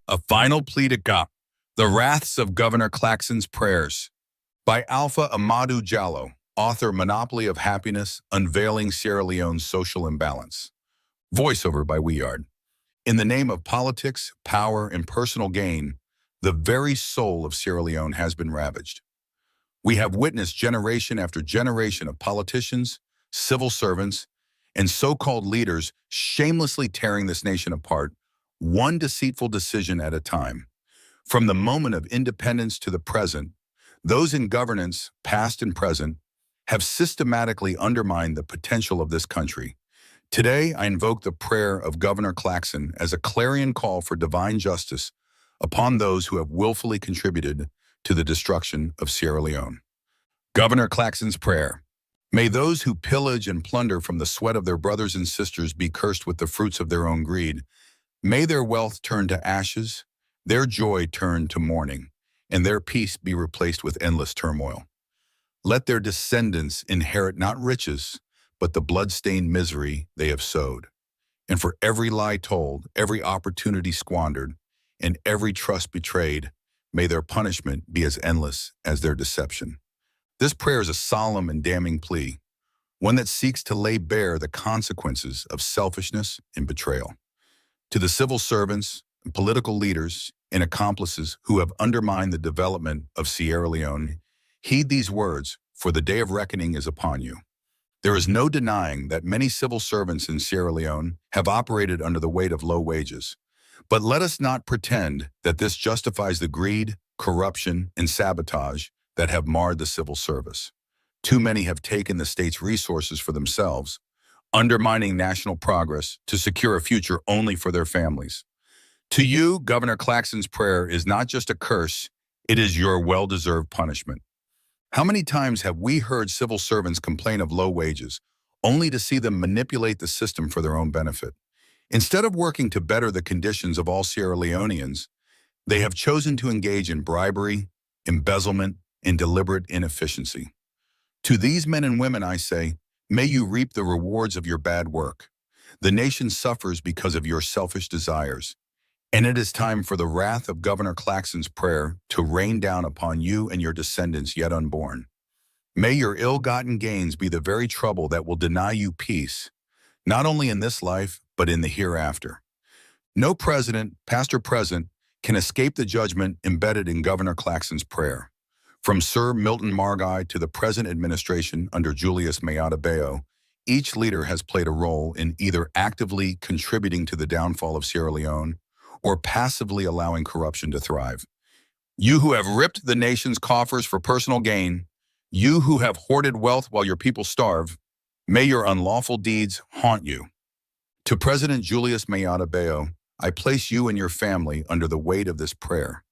A Final Plea to God. The Wraths of Governor Claxon's Prayers. By Alpha Amadou Diallo, author Monopoly of Happiness, Unveiling Sierra Leone's Social Imbalance. Voiceover by Weard. In the name of politics, power, and personal gain, the very soul of Sierra Leone has been ravaged. We have witnessed generation after generation of politicians, civil servants, and so-called leaders shamelessly tearing this nation apart, one deceitful decision at a time. From the moment of independence to the present, those in governance, past and present, have systematically undermined the potential of this country. Today, I invoke the prayer of Governor Claxon as a clarion call for divine justice upon those who have willfully contributed to the destruction of Sierra Leone. Governor Claxon's prayer. May those who pillage and plunder from the sweat of their brothers and sisters be cursed with the fruits of their own greed. May their wealth turn to ashes, their joy turn to mourning, and their peace be replaced with endless turmoil. Let their descendants inherit not riches, but the blood-stained misery they have sowed. And for every lie told, every opportunity squandered, and every trust betrayed, may their punishment be as endless as their deception. This prayer is a solemn and damning plea, one that seeks to lay bare the consequences of selfishness and betrayal. To the civil servants, political leaders, and accomplices who have undermined the development of Sierra Leone, heed these words, for the day of reckoning is upon you. There is no denying that many civil servants in Sierra Leone have operated under the weight of low wages. But let us not pretend that this justifies the greed, corruption, and sabotage that have marred the civil service. Too many have taken the state's resources for themselves, undermining national progress to secure a future only for their families. To you, Governor Claxon's prayer is not just a curse, it is your well-deserved punishment. How many times have we heard civil servants complain of low wages, only to see them manipulate the system for their own benefit? Instead of working to better the conditions of all Sierra Leoneans, they have chosen to engage in bribery, embezzlement, and deliberate inefficiency. To these men and women I say, may you reap the rewards of your bad work. The nation suffers because of your selfish desires, and it is time for the wrath of Governor Claxon's prayer to rain down upon you and your descendants yet unborn. May your ill-gotten gains be the very trouble that will deny you peace, not only in this life, but in the hereafter. No president, past or present, can escape the judgment embedded in Governor Claxon's prayer. From Sir Milton Margai to the present administration under Julius Maada Bio, each leader has played a role in either actively contributing to the downfall of Sierra Leone or passively allowing corruption to thrive. You who have ripped the nation's coffers for personal gain, you who have hoarded wealth while your people starve, may your unlawful deeds haunt you. To President Julius Maada Bio, I place you and your family under the weight of this prayer.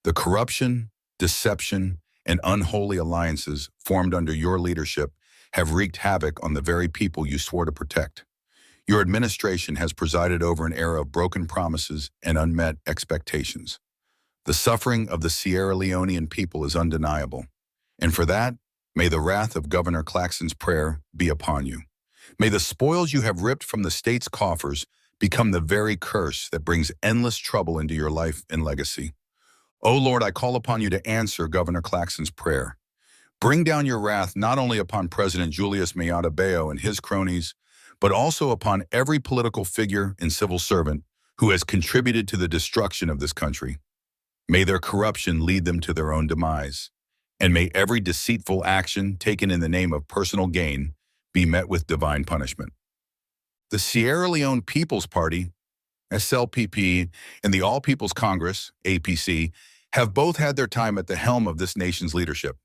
The corruption, deception, and unholy alliances formed under your leadership have wreaked havoc on the very people you swore to protect. Your administration has presided over an era of broken promises and unmet expectations. The suffering of the Sierra Leonean people is undeniable, and for that, may the wrath of Governor Claxon's prayer be upon you. May the spoils you have ripped from the state's coffers become the very curse that brings endless trouble into your life and legacy. O Lord, I call upon you to answer Governor Claxon's prayer. Bring down your wrath not only upon President Julius Maada Bio and his cronies, but also upon every political figure and civil servant who has contributed to the destruction of this country. May their corruption lead them to their own demise, and may every deceitful action taken in the name of personal gain be met with divine punishment. The Sierra Leone People's Party, SLPP, and the All People's Congress, APC, have both had their time at the helm of this nation's leadership.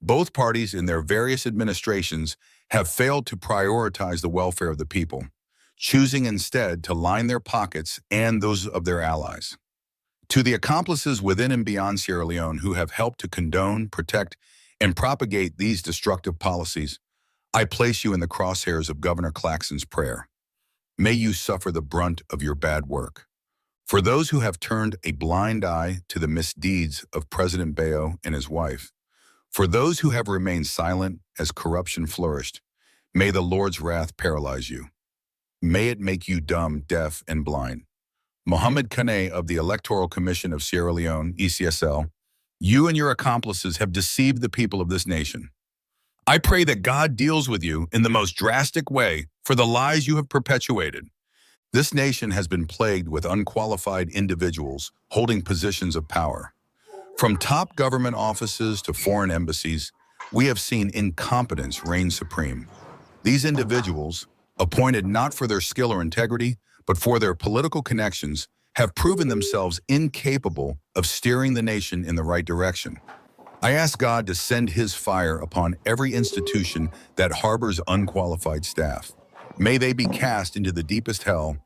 Both parties in their various administrations have failed to prioritize the welfare of the people, choosing instead to line their pockets and those of their allies. To the accomplices within and beyond Sierra Leone who have helped to condone, protect, and propagate these destructive policies, I place you in the crosshairs of Governor Claxon's prayer. May you suffer the brunt of your bad work. For those who have turned a blind eye to the misdeeds of President Bio and his wife, for those who have remained silent as corruption flourished, may the Lord's wrath paralyze you. May it make you dumb, deaf, and blind. Mohamed Kane of the Electoral Commission of Sierra Leone, ECSL, you and your accomplices have deceived the people of this nation. I pray that God deals with you in the most drastic way for the lies you have perpetuated. This nation has been plagued with unqualified individuals holding positions of power. From top government offices to foreign embassies, we have seen incompetence reign supreme. These individuals, appointed not for their skill or integrity, but for their political connections, have proven themselves incapable of steering the nation in the right direction. I ask God to send his fire upon every institution that harbors unqualified staff. May they be cast into the deepest hell,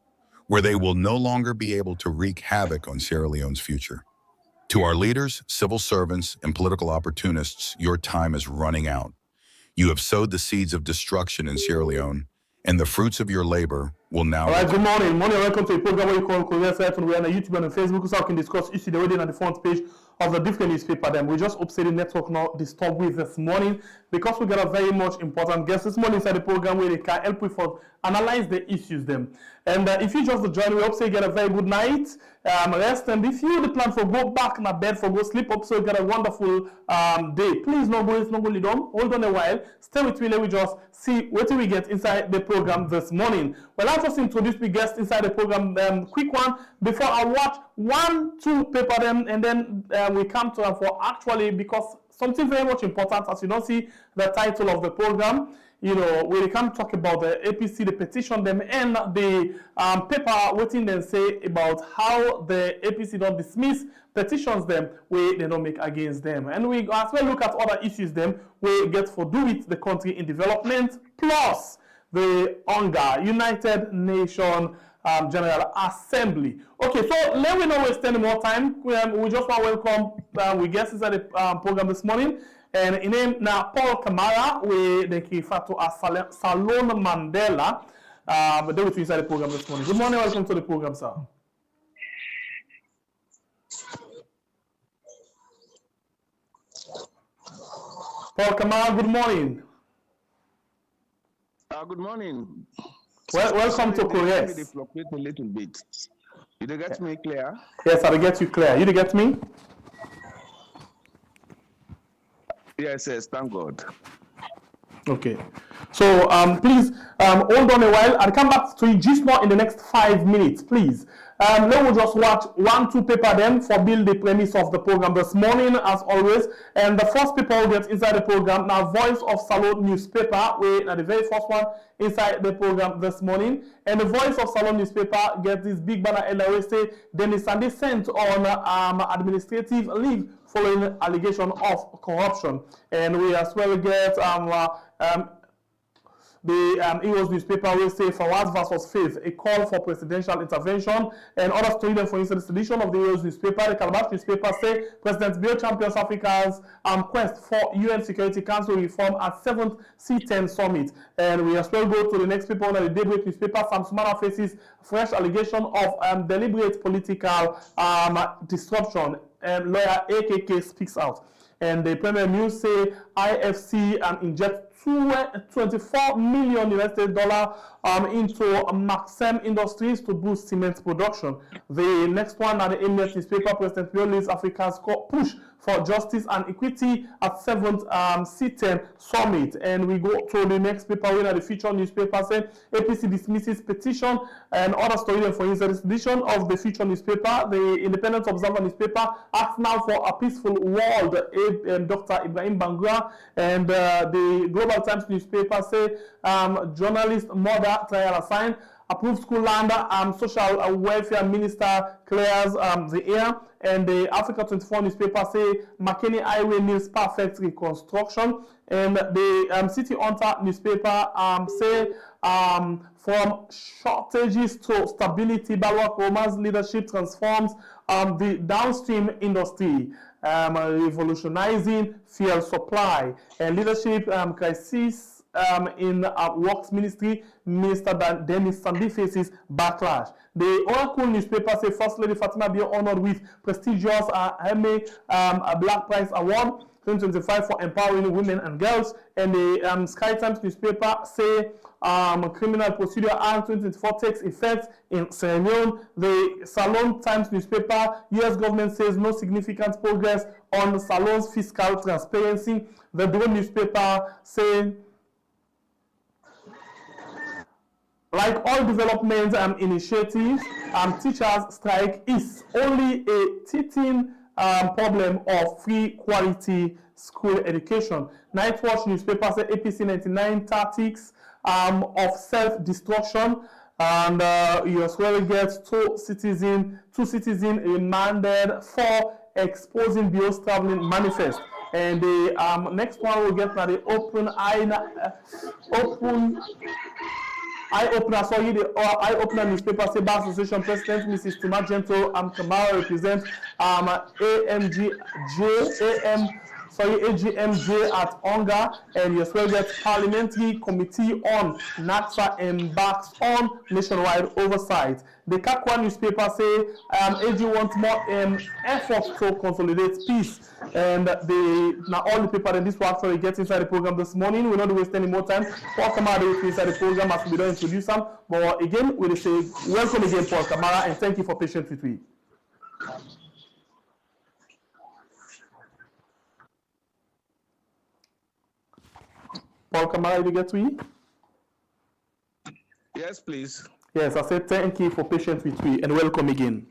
where they will no longer be able to wreak havoc on Sierra Leone's future. To our leaders, civil servants, and political opportunists, your time is running out. You have sowed the seeds of destruction in Sierra Leone, and the fruits of your labor will now... All right, good morning. Welcome to a program where you call Korea Site, and we're on YouTube and on Facebook, so I can discuss issues already on the front page of the different newspaper. Then we just upset the network now disturb with this morning because we got a very much important guest this morning inside the program where they can help with us analyze the issues them. And if you just join, we hope so you get a very good night, rest, and if you the plan for go back in a bed for go sleep, hope so you get a wonderful day. Please no go down, hold on a while, stay with me, let me just see what we get inside the program this morning. Well, I'll just introduce the guest inside the program, quick one, before I watch 1-2 paper them, and then we come to them for actually, because something very much important, as you don't see the title of the program, you know, we can talk about the APC, the petition them, and the paper, what they say about how the APC don't dismiss petitions them where they don't make against them. And we as well look at other issues them we get for do with the country in development, plus the UNGA, United Nations General Assembly. Okay, so let me not waste any more time. We just want to welcome we guests inside the program this morning. And in name now Paul Kamara, we they refer to as Salone Mandela. But they will inside the program this morning. Good morning, welcome to the program, sir. Paul Kamara, good morning. Good morning. Well, welcome to Korea. They fluctuate a little bit. You get me clear? Yes, I get you clear. You get me? Yes, thank God. Okay. So please hold on a while. I'll come back to you just more in the next 5 minutes, please. Let me just watch 1-2 paper then for build the premise of the program this morning, as always. And the first paper will get inside the program now, Voice of Salone newspaper. We now the very first one inside the program this morning. And the Voice of Salone newspaper gets this big banner and I will say Dennis Sandy sent on administrative leave following allegation of corruption. And we as well get the Heroes newspaper will say Fawaz versus Faith, a call for presidential intervention. And other story then, for instance, the edition of the Heroes newspaper, the Calabash newspaper say President Bill champions Africa's quest for UN Security Council reform at 7th C10 summit. And we as well go to the next paper on the Daybreak newspaper. Sam-Sumana faces fresh allegation of deliberate political disruption. And lawyer AKK speaks out. And the Premier News say IFC inject 24 million US$ into Maxim Industries to boost cement production. The next one at the Emirates newspaper, President Bill leads Africa's push for justice and equity at 7th C10 summit. And we go to the next paper where the Future newspaper say APC dismisses petition. And other story for instance, edition of the Future newspaper, the Independent Observer newspaper asks now for a peaceful world. Dr. Ibrahim Bangura. And the Global Times newspaper say journalist mother trial assigned, approved school land, social welfare minister clears the air. And the Africa 24 newspaper say McKinney Highway needs perfect reconstruction. And the City Hunter newspaper say from shortages to stability, Barack Obama's leadership transforms the downstream industry, revolutionizing fuel supply. And leadership crisis in Works Ministry, Minister Dennis Sandi faces backlash. The Oracle newspaper says First Lady Fatima being honored with prestigious Hemme Black Prize Award 2025 for empowering women and girls. And the Sky Times newspaper say Criminal Procedure Act 2024 takes effect in Sierra Leone. The Salon Times newspaper, U.S. government says no significant progress on Salon's fiscal transparency. The Drone newspaper saying, like all development initiatives, teachers' strike is only a teething problem of free quality school education. Nightwatch newspaper says APC 99 tactics of self-destruction, and you as well get two citizens remanded for exposing Bill's traveling manifest. And the next one we'll get now the eye-opener newspaper say Bar Association President Mrs. Tumagento Kamara represents AGMJ at ONGA, and you as well get Parliamentary Committee on NACSA embarks on nationwide oversight. The Kakwa newspaper say AG wants more effort to consolidate peace, and now all the paper and this will actually get inside the program this morning. We're not wasting any more time. Paul Kamara will inside the program as we don't introduce him. But again, we'll say welcome again, Paul Kamara, and thank you for patience with me. Paul Kamara, you get me? Yes, please. Yes, I said thank you for patience with me and welcome again.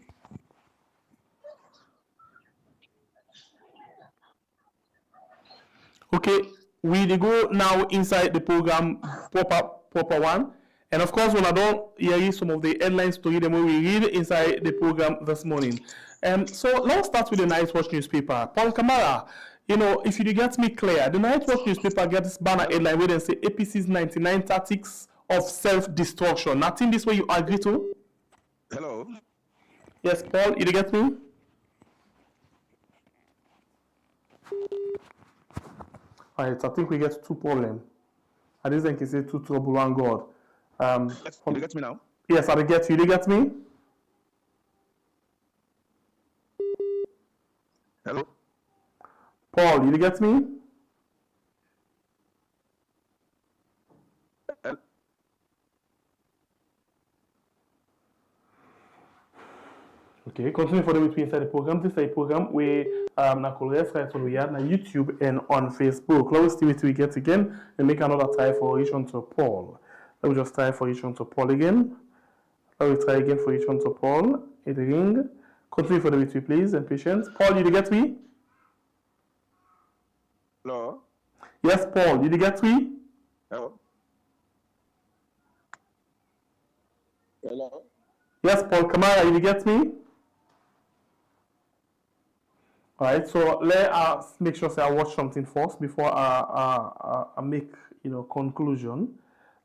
Okay, we go now inside the program proper one. And of course, when I don't hear some of the headlines to read them, we read inside the program this morning. So let's start with the Nightwatch newspaper. Paul Kamara, you know, if you get me clear, the Nightwatch newspaper gets this banner headline where they say APC's 99 tactics of self-destruction. Nothing this way you agree to? Hello. Yes, Paul, you get me? Alright, I think we get two problems. I didn't think you say two trouble, one God. You get me now? Yes, I get you. You get me? Hello. Paul, you get me? Okay, continue for the week inside the program. This is a program where na colleagues right on we are na YouTube and on Facebook. Let's see what we get again and make another try for each one to Paul. Let me just try for each one to Paul again. Let me try again for each one to Paul. It ring. Continue for the week, please, and patience. Paul, did you get me? Hello. Yes, Paul, did you get me? Hello. Hello. Yes, Paul Kamara, did you get me? All right, so let us make sure I watch something first before I make conclusion.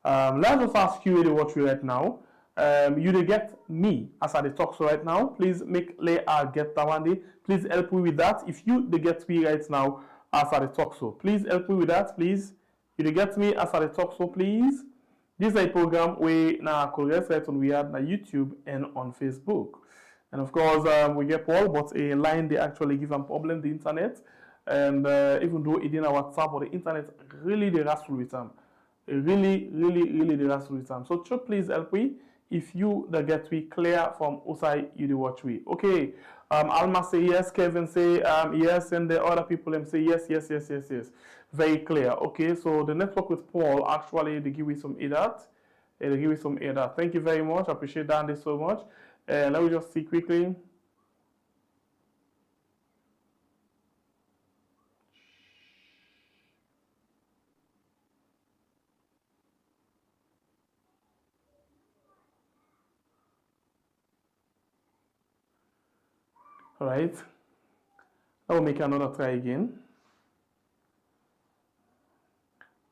Let's just ask you to watch me right now. You to get me as I talk so right now. Please let I get that one day. Please help me with that. If you to get me right now as I talk so, please help me with that. Please, you to get me as I talk so, please. This is a program where now correct right on we are na YouTube and on Facebook. And of course, we get Paul, but a line they actually give them problem, the internet. And even though it didn't WhatsApp or the internet, really they wrestle with them. Really they wrestle with them. So please help me if you the get we clear from outside you the watch we. Okay. Alma say yes, Kevin say yes, and the other people them say yes. Very clear. Okay, so the network with Paul actually they give me some aid. Thank you very much. I appreciate that so much. Let me just see quickly. All right. I will make another try again.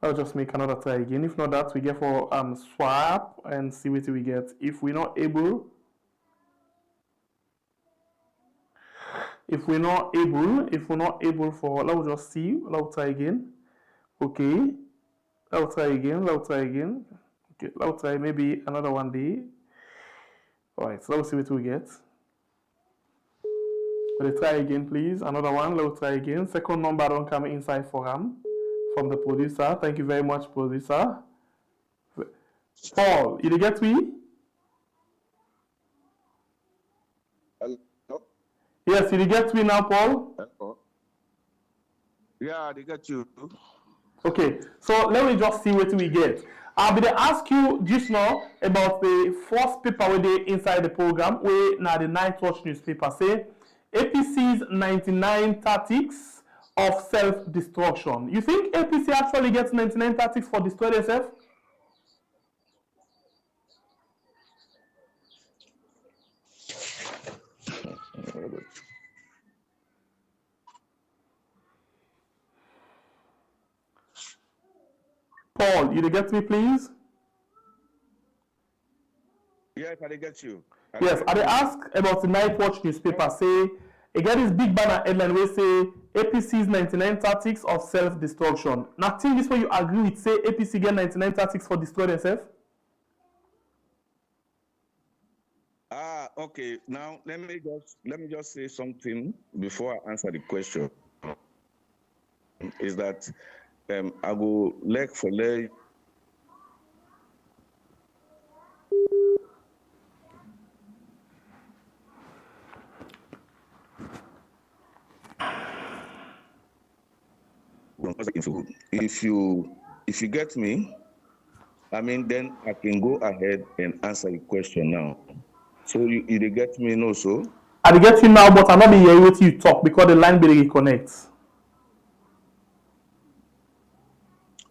I'll just make another try again. If not that, we get for swap and see what we get. If we're not able for, let's just see. Let's try again. Okay. Let's try again. Let's try again. Okay, let's try maybe another one day. All right, so let's see what we get. Let's try again, please. Another one. Let's try again. Second number don't come inside forum from the producer. Thank you very much, producer. Paul, you get me? Hello? Yes, you get me now, Paul? Hello? Yeah, they get you. Okay, so let me just see what we get. I'll be to ask you just now about the first paper where they inside the program, where now the Night Watch newspaper say APC's 99 tactics of self-destruction. You think APC actually gets 99 tactics for destroy themselves? Paul, you get me, please? Yes, I get you. Yes, I ask about the Night Watch newspaper. Say, again, this big banner headline where say APC's 99 tactics of self-destruction. Now, think this way you agree with say APC get 99 tactics for destroy themselves? Okay. Now let me just say something before I answer the question. Is that I go leg for leg. If you get me, I mean, then I can go ahead and answer your question now. So you get me no so? I get you now, but I'm not be hearing what you talk because the line be reconnect.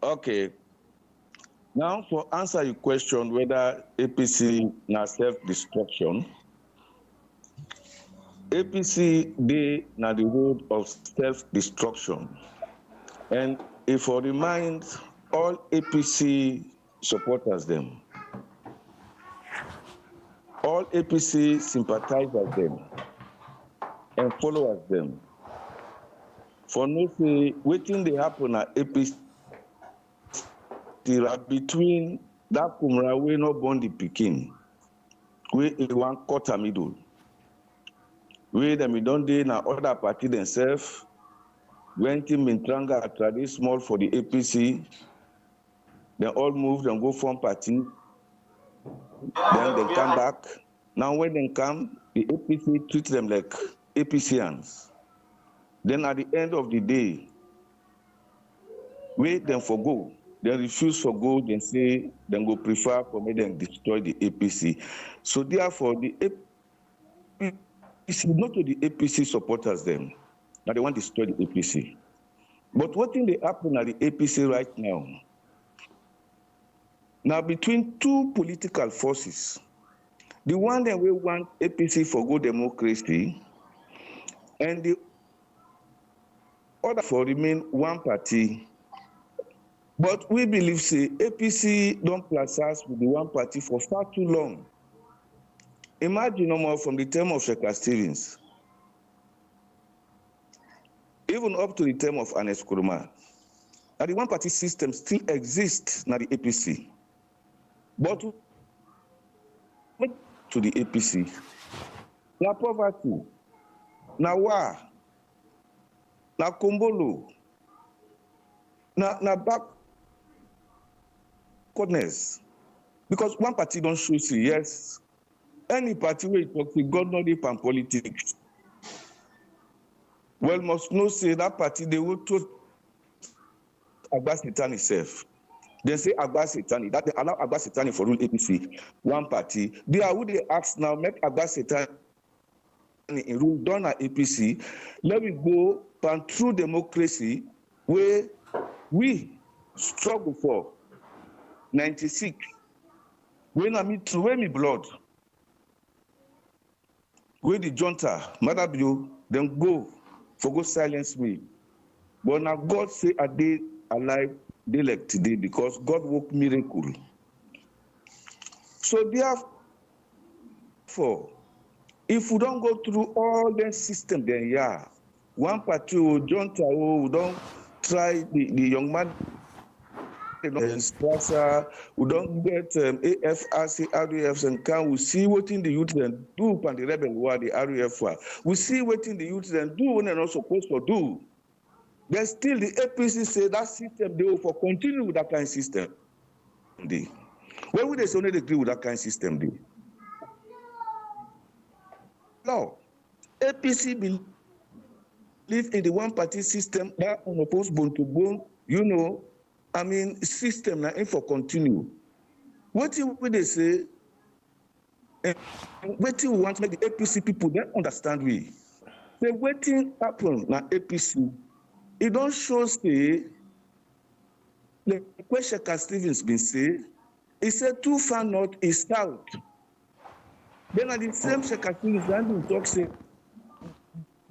Okay. Now for answer your question whether APC na self-destruction, APC they na the road of self-destruction. And if I remind all APC supporters them, all APC sympathizers them, and followers them, for no say waiting they happen at APC between that Kumra we no born the Pekin, we in one quarter middle, we them don't dey na other party themselves. When Team Mintranga are trading small for the APC, they all moved and go form party. Then they come back. Now when they come, the APC treat them like APCians. Then at the end of the day, wait them for go. They refuse for go, they say they go prefer for me then destroy the APC. So therefore, the APC, not to the APC supporters them. Now they want to destroy the APC. But what thing they happen at the APC right now? Now between two political forces, the one that we want APC for good democracy, and the other for remain one party. But we believe say APC don't place us with the one party for far too long. Imagine no more from the term of Sheikh Stevens. Even up to the term of Anes Kuruma, now the one-party system still exists in the APC. But to the APC, now poverty, now war, now Kombolo, now backwardness, because one party don't show say yes, any party where it talks God not deep and politics. Well, must know say that party they will to Abbas Sitani itself. They say Abbas Sitani, that they allow Abbas Sitani for rule APC, one party. They are who they ask now, make Abbas Sitani in rule done at APC. Let me go and through democracy where we struggle for 96. When I meet through me blood, where the junta, Madabio, then go. For go silence me. But now God say a day alive, day like today, because God work miracle. So therefore, if we don't go through all the system, then yeah, one party will junta, we don't try the young man we don't get AFRC, RUFs and can we see what in the youth then do and the rebel war the RUF war. We see what in the youth then do when they're not supposed to do. Then still the APC say that system they will for continue with that kind of system. When would they say only agree with that kind of system? No. APC believe in the one-party system that unopposed bone to bone, system now for continue. What would they say? What you want to make the APC people then understand we. The waiting happen now APC. It don't show say the question Stevens been say. He said too far north is south. Then at the same Sheka Stevens and talk say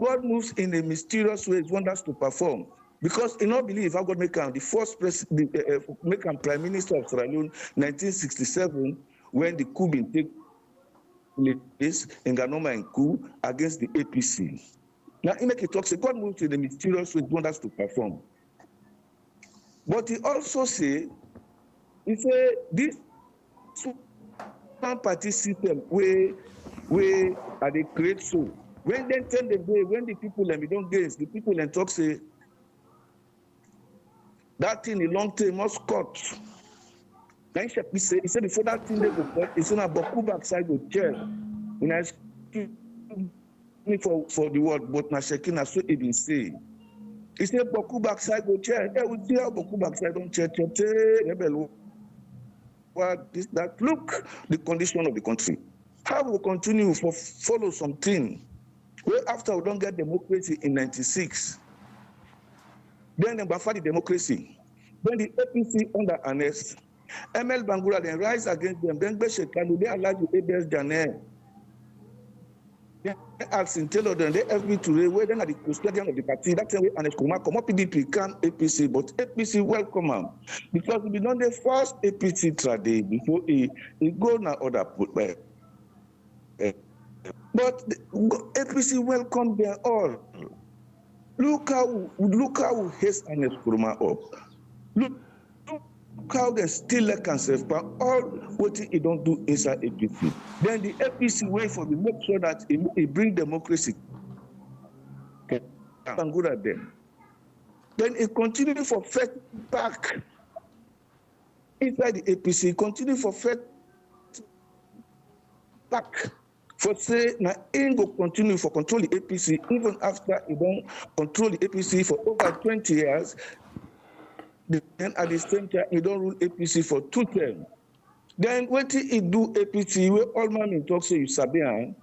God moves in a mysterious way, wonders to perform. Because he not believe how God make him the first make him Prime Minister of Sierra Leone 1967 when the coup been take place in Ganoma and coup against the APC. Now he make it talk say God moves in a mysterious way, wonders to perform. But he also say, this one-party system where they create so. When they tell the day, when the people and we don't get the people and talk say that thing in long term must cut. Then he said before that thing they go cut, it's in a Boku backside go chair. When I me for the word, but na Shekina so he been say. He said Boku backside go chair. Yeah, we see how Boku backside don't chair rebel. What is that? Look the condition of the country. How we continue for follow something. Well, after we don't get democracy in 96, then they buffer the democracy. Then the APC under ANALYSE, ML Bangura then rise against them. Then Beshekanu, they allow the ABS Janet. They ask in Taylor, then they FB today, where then at the custodian of the party, that's why ANALYSE come up PDP can APC, but APC welcome them. Because we don't the first APC trade before he go now other put by. But the APC welcome them all. Look how haste ANALYSE up. Look how they still like themselves, but all what he don't do inside APC. Then the APC way for to make sure that he bring democracy and good at them. Then he continue for fed back inside the APC, continue for fed back. For say, now he go continue for control the APC even after he don't control the APC for over 20 years. Then at the same time, he don't rule APC for 2 terms. Then when he do APC, where all man talk say you Sabian,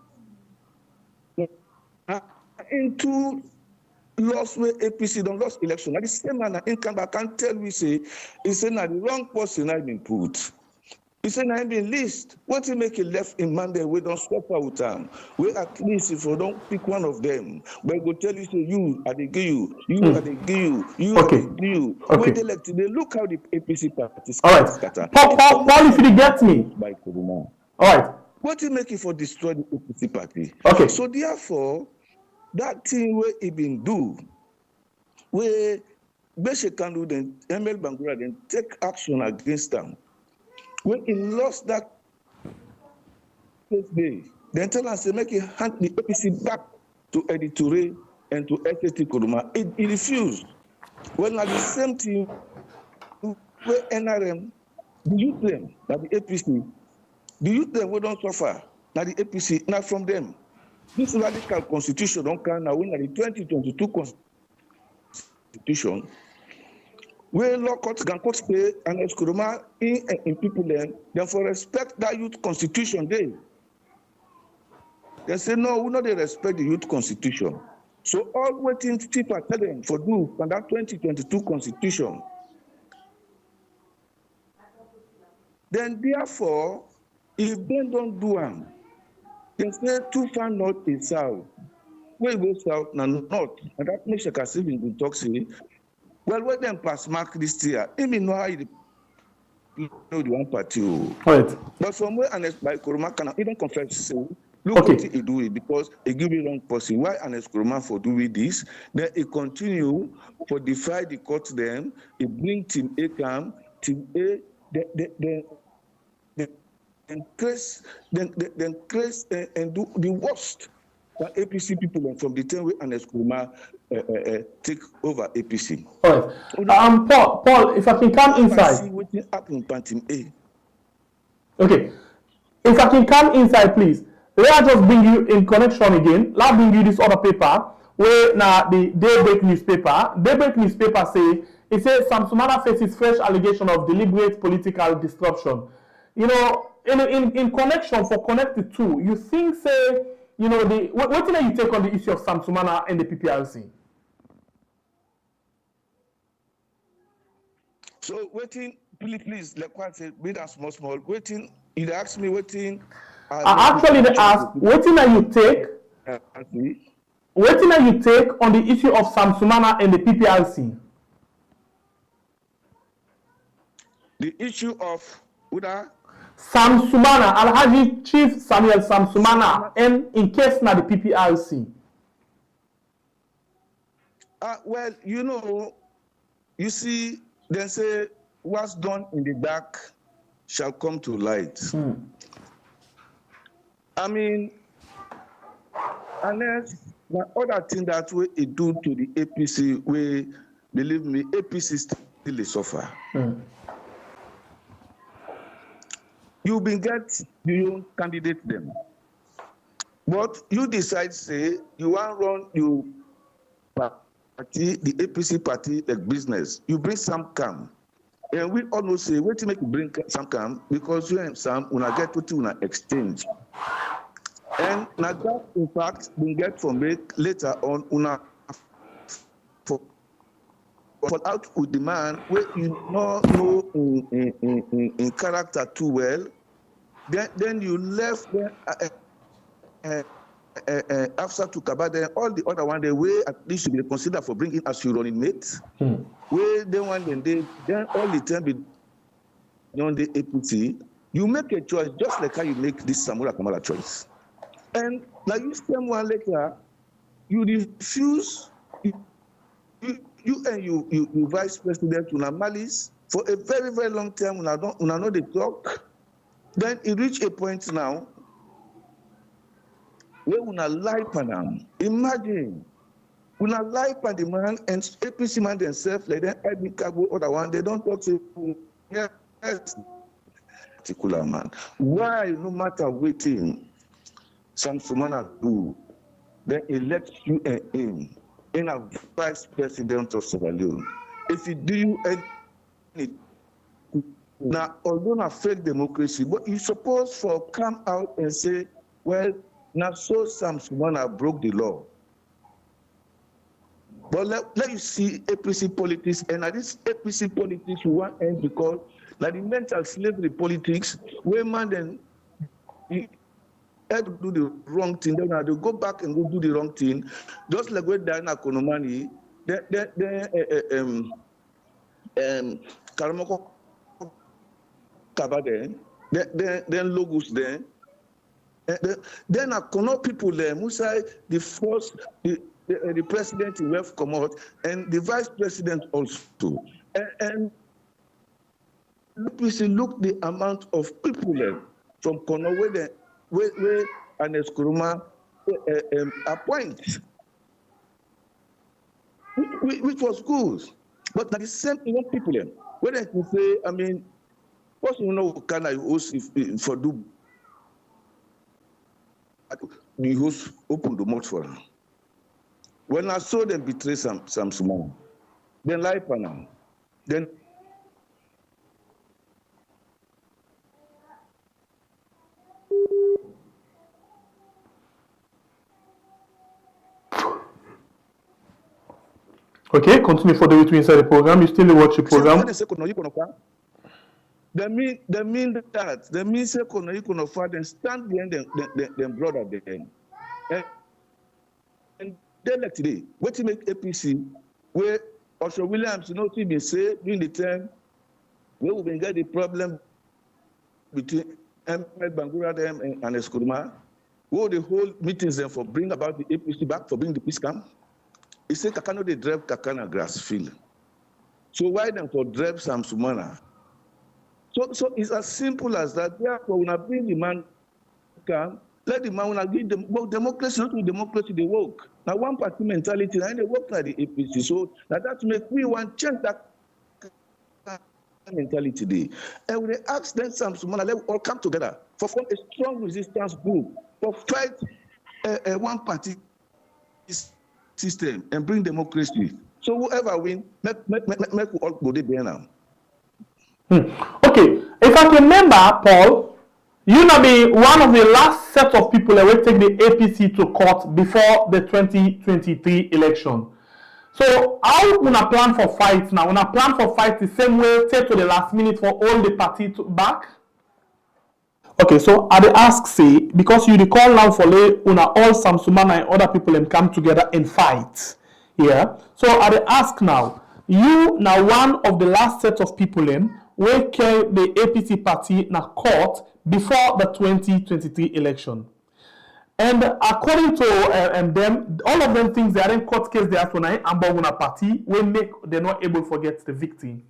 into lost where APC don't lost election. At the same man in Canada can tell we say, he said now the wrong person I been put. He said, I been list. What he make a left in Monday, we don't swap out time. We at least if we don't pick one of them, but go tell you, say, you, I they give you, you, I they give you, you, I they give you. When they elect, they look how the APC party scatter. Paul, if you get me. By Kuruma. All right. What he make it for destroy the APC party? Okay. So therefore, that thing where he been do, where Beshe can do then, ML Bangura then take action against them. When he lost that first day, then tell us to make it hand the APC back to Editure and to SST Kuruma. He refused. Well, at the same time, where NRM, the youth them, that the APC, the youth them we don't suffer, now the APC, not from them. This radical constitution don't come now when the 2022 constitution. Where law courts can court pay and Kuruma in people then for respect that youth constitution day. They say no, we not they respect the youth constitution. So all waiting people tell them for do for that 2022 constitution. Then therefore, if they don't do them, they say too far north is south. Where we go south and north, and that makes a Cassidy in Toxie. Well, when them pass mark this year, I mean, no, I know the one party. Right. But from where ANALYSE by Kuruma can even confess, say, look what he do it because he give me wrong person. Why ANALYSE Kuruma for doing this? Then he continue for defy the court them, he bring team ACAM, Team A, then craze and do the worst for APC people from the time when Nkrumah take over APC. All right. Paul, if I can come inside. See what happened in Team A. Okay. If I can come inside, please. Let us just bring you in connection again. Let's bring you this other paper where now the Daybreak newspaper. Daybreak newspaper say it says Sam-Sumana faces fresh allegation of deliberate political disruption. You know, in connection for connected to, you think say, you know, what do you take on the issue of Sam-Sumana and the PPRC? So waiting, please, like what I said, be that small, waiting. You ask me waiting. Actually, they ask, what do you take? What do you take on the issue of Sam-Sumana and the PPRC? The issue of Uda? Sam-Sumana, Alhaji Chief Samuel Sam-Sumana, and in case na the PPRC. Well, you know, you see, they say, what's done in the dark shall come to light. I mean, unless the other thing that we do to the APC, we believe me, APC still suffer. You been get your candidate them, but you decide say you want run your party, the APC party, like business. You bring some calm, and we all know say wait to make you bring some calm because you and Sam una get what you una exchange. And now that, in fact, we get from it later on, una fall out with the man where you know in character too well. Then you left after to Kaba, then all the other one, the way at least should be considered for bringing as your running mate. Where they want then all the time be on the APC, you make a choice just like how you make this Samura Kamala choice. And now you spend one later, you refuse, you and you vice president una malice for a very, very long time, una know the talk. Then it reach a point now where una lie pan am. Imagine, una lie pan the man and APC man themselves, like then IB Kago, other one, they don't talk to yes, particular man. Why, no matter waiting, Sam-Sumana do, then elect you and him in a vice president of Sierra Leone. If you do anything, now, although not fake democracy, but you suppose for come out and say, well, now so Sam-Sumana broke the law. But let you see APC politics, and at this APC politics we want end because like the mental slavery politics, where man then had to do the wrong thing, then they go back and go do the wrong thing, just like when Diana Konomani, Karamoko Kaba then Logos then I connect people there, Musa, the first, the president in West come and the vice president also. And look the amount of people there from Kono where Nkrumah appoint, which was good. But at the same time, people there, where they can say, I mean, what you know, can I host if for do the host open the mouth for them. When I saw them betray Sam-Sumana, then lie for now, then okay, continue for the way to inside the program. You still watch the program. They mean that. They mean say you can afford and stand behind them brother then. And they like today, what to make APC where Osho Williams, you know, he been say during the time where we been get the problem between Ahmed Bangura them and Nkrumah, where the whole meetings them for bring about the APC back, for bring the peace camp. He said Kakano they drive Kakana grass field. So why them for drive Sam-Sumana So it's as simple as that. Therefore, when I bring the man come, let the man when I give them well, democracy, not with democracy, they work. Now one party mentality, and they work like the APC. So now that make we want change that mentality today. And when they ask them Sam-Sumana, let all come together for form a strong resistance group for fight one party system and bring democracy. So whoever win, make we all go there now. Okay, if I can remember, Paul, you know be one of the last set of people that will take the APC to court before the 2023 election. So how una plan for fight now? Una plan for fight the same way, take to the last minute for all the party to back? Okay, so I dey ask say, because you recall now for lay una all Sam-Sumana and other people and come together and fight. Yeah. So I dey ask now, you now one of the last set of people in wey carry the APC party na court before the 2023 election. And according to them, all of them things they are in court case they are tonight and una party will make they're not able to forget the victim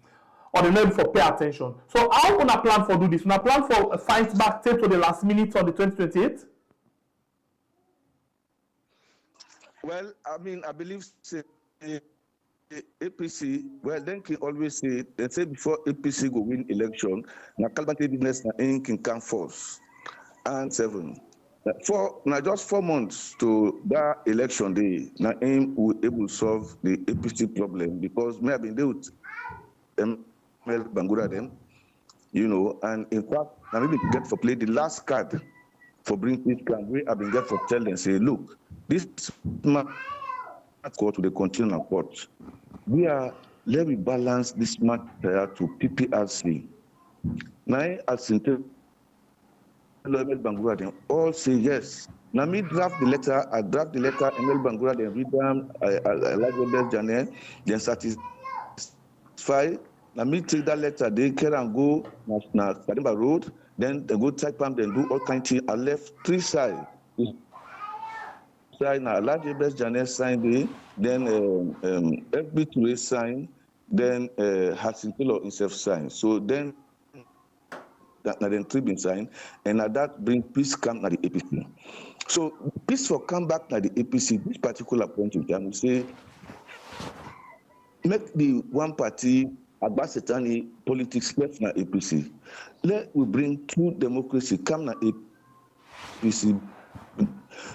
or they're not able to pay attention. So how una plan for do this? Una plan for a fight back take to the last minute on the 2028? Well, I mean, I believe say, APC, well, then can always say, they say before APC go win election, na Calvary business na in can come force. And 7. Now just 4 months to that election day, now aim will able to solve the APC problem because may have been there with ML Bangura then, you know, and in fact, I maybe get for play the last card for bring this country. I've been get for tell them say, look, this man court to the continual court. Let me balance this matter to PPRC. Now, as in Bangura, they all say yes. Now, me draft the letter, I draft the letter, ML Bangura, they read them, I like the Janet, then satisfy. Now, me take that letter, they can and go, na Kadimba Road, then they go type them, then do all kinds of things. I left 3 sides. Now, Alhaji Janet signed it, then FB2A signed, then Hassan Taylor himself signed. So then, then 3 been signed, and that bring peace come to the APC. So peace for come back to the APC, this particular point in time, we say, make the one party Abbasitani politics left na APC. Let we bring true democracy come na APC.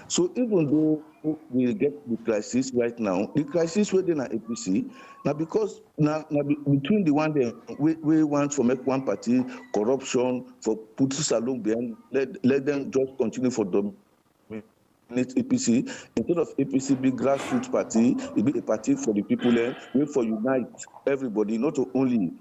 So even though we get the crisis right now, the crisis within the APC, now because now between the one that we want to make one party corruption for put salon behind, let them just continue for dominate APC instead of APC be grassroots party, it be a party for the people there, wait for unite everybody, not only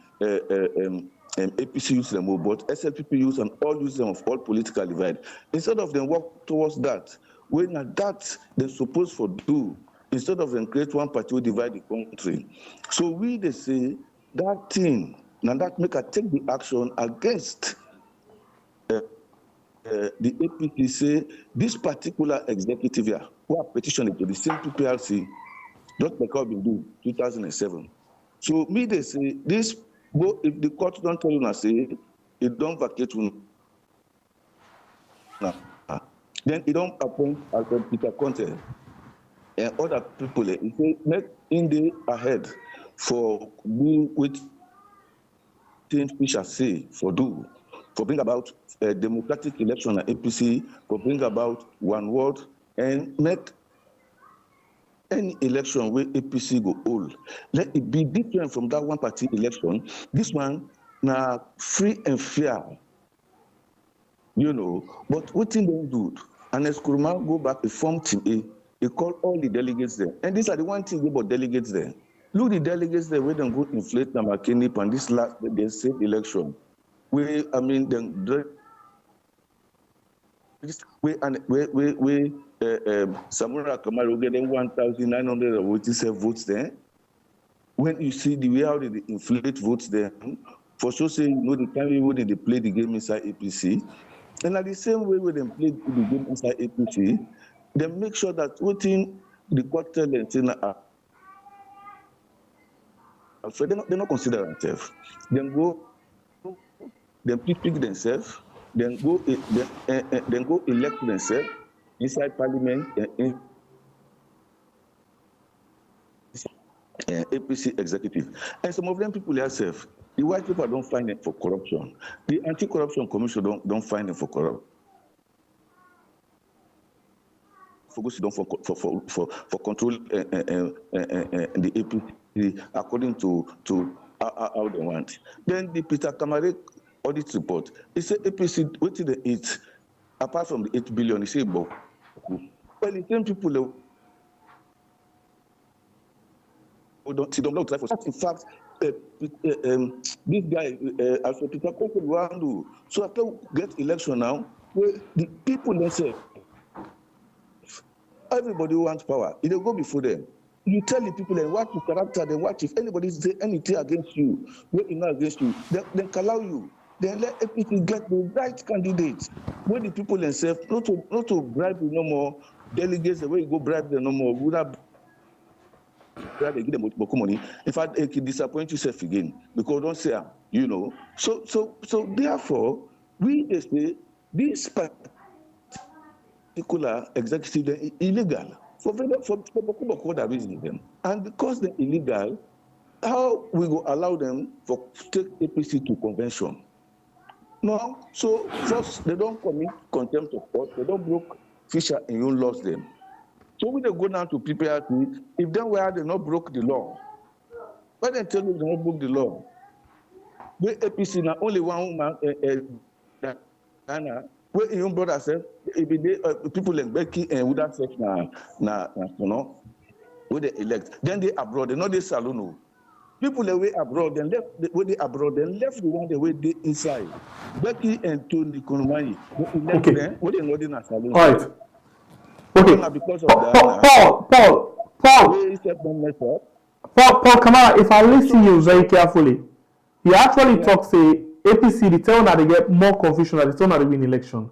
APC use them, but SLPP use and all use them of all political divide. Instead of them work towards that, when that they're supposed to do, instead of them create one party will divide the country. So they say that thing, now that make a take the action against the APC say this particular executive here, who are petitioning to the same PPRC, just like how we do 2007. So they say this. But if the court don't tell you now, say it don't vacate then it don't appoint as a Peter Conte and other people. It say make in the ahead for do with things we shall say for bring about a democratic election at APC, for bring about one word and make any election where APC go hold, let it be different from that one party election. This one now free and fair, you know. But what thing they do? And as Kuruma go back, to form team A, he call all the delegates there. And these are the one thing about delegates there. Look the delegates there where they go inflate them McKinney and this last they said election. We Samura Kamaru getting 1,987 votes there. When you see the way how they inflate votes there, for sure say you know the time when they play the game inside APC, and at the same way when they play the game inside APC, they make sure that within the court tell them so they not consider themselves. Then go then pick themselves, then go elect themselves inside parliament and APC executive. And some of them people themselves, the white people don't find it for corruption. The anti-corruption commission don't find it for corruption. Focus for control the APC according to how they want. Then the Peter Kamare audit report, he said APC, what did they eat? Apart from the 8 billion, he said, well, the same people who don't try for. In fact, this guy, Alfred Peter Kamare, so after get election now, where the people themselves, everybody who wants power, if they go before them, you tell the people and watch your character, then watch if anybody say anything against you, what is not against you, then allow you. Then let APC get the right candidates. When the people themselves, not to bribe you no more, delegates the way you go bribe them no more, would have bribe they give them more money. In fact, it can disappoint yourself again because don't say, you know. So therefore, we say this particular executive illegal for other reasons. And because they're illegal, how we will allow them for take APC to convention? No. So first, they don't commit contempt of court. They don't broke Fisher and you lost them. So when they go down to PPRT, if they were they not broke the law, why they tell you they not broke the law? The APC now only one woman, where your brother said, if people like Becky and without sex you know, where they elect, then they abroad, they know they saloon. People away abroad, then left where they abroad, then left the one the way they inside. Becky and Tony Konumani, okay. Them, where they know they not saloon. All right. Okay. Because of that, Paul Kamara, if I listen you very carefully, you actually talk say APC, the tell that they get more confusion than the tell that they win election.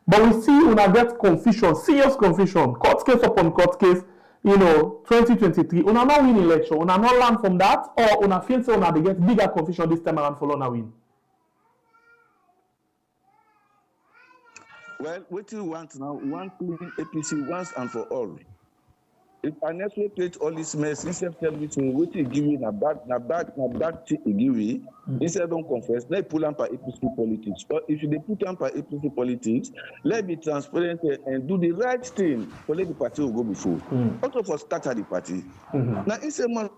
But we see when I get confusion, serious confusion, court case upon court case, 2023, when I not win election, when I not learn from that, or when I feel so when they get bigger confusion this time around for Lona win. Well, what you want now, we want to win APC once and for all. If I never play all this mess, instead of telling me what you give me, na bad thing you give me, instead don't confess, let pull up APC politics. Or if you put up APC politics, let be transparent and do the right thing for let the party will go before. Also for scatter the party. Now instead man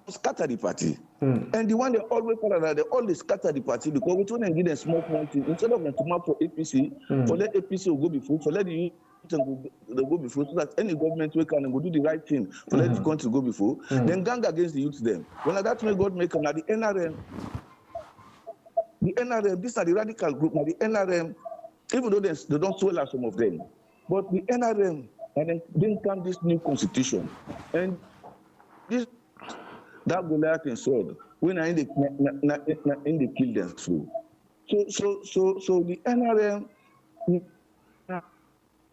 scatter the party. And the one they always follow that they always scatter the party because we try and give them small points instead of them to mark for APC, for let APC will go before, for let the they go before, so that any government will can go do the right thing for let the country go before. Then gang against the youth them. When that may God make them, the NRM, these are the radical group. Now the NRM, even though they don't swell out some of them, but the NRM and then come this new constitution and this that Goliath and sword when I in the kill them through. So the NRM.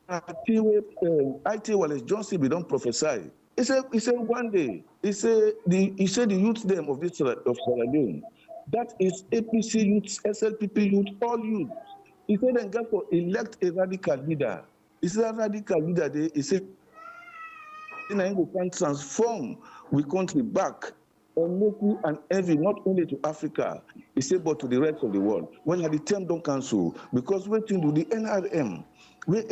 IT Wallace Johnson we don't prophesy. He said one day, he said the youth them of this of Sierra Leone, that is APC youth, SLPP youth, all youth. He said then go for elect a radical leader. He said a radical leader there, he said we can transform we country back and make you an envy not only to Africa, he said, but to the rest of the world. When the term don't cancel, because waiting to the NRM, where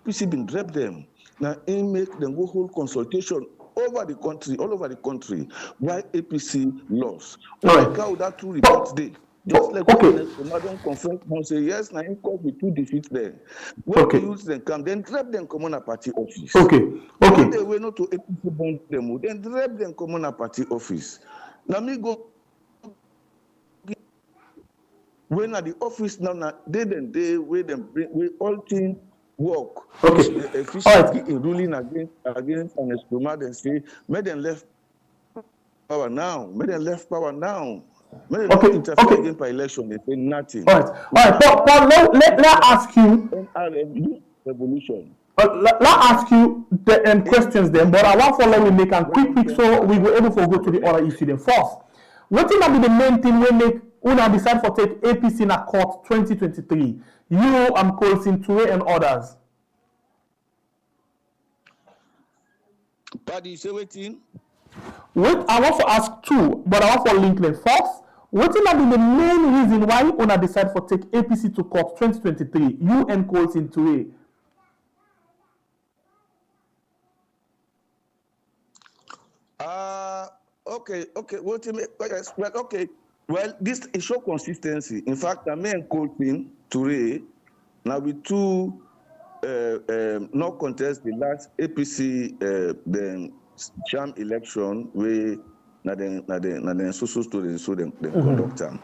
APC been drop them. Now, they make them go hold consultation over the country, all over the country, why APC lost. Like how that two reports day. Just like the Madam conference now say, yes, now in court with two defeats there. When the youths then come, then drop them common a party office. When they were not to APC bond them, then drop them common a party office. Now me go when at the office now, they where them bring we all things work. Efficiently in ruling against an experiment and say, make them left power now. Make them left power now. Make them interfere against by election. They say nothing. All right. Paul, let ask you. Revolution. Let ask you the questions then, but I want to follow we make a quick so we will able to go to the other issue then. First, what will be the main thing we make una decide for take APC na court 2023. You, Colson, Toure, and others. Paddy, say waiting. Wait, I want to ask two, but I want to link them. First, what will be the main reason why una decide for take APC to court 2023? You and Colson Toure. Okay. What you make? Well, okay. Well, this is show consistency. In fact, I and Colson Toure now with two not contest the last APC the sham election where na den so story so them conduct them.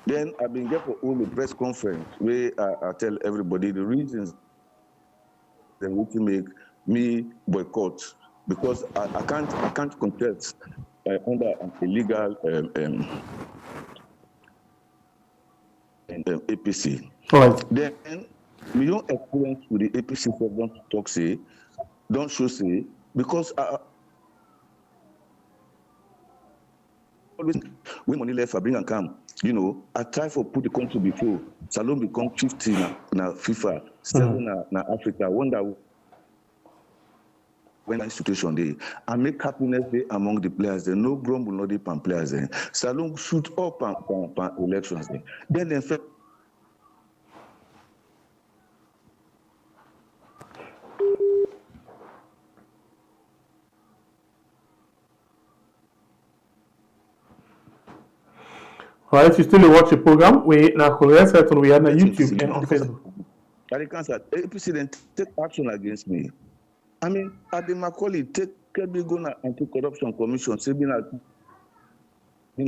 Then I've been there for all the press conference where I tell everybody the reasons they want to make me boycott because I can't contest under an illegal APC. Right. Then we don't experience with the APC don't talk say, don't show say, because always when money left, I bring and come. You know, I try for put the country before. Salon become 50 na FIFA, 7 na Africa. Wonder when that situation day, I make happiness day among the players. There no grumble, no deep and players. There, Salon shoot up on elections. There. Then in fact. Right, if you still watch the program, we now we are on YouTube and on Facebook. APC then take action against me. I mean, at the Macaulay, take Kebigona Anti-Corruption Commission, say being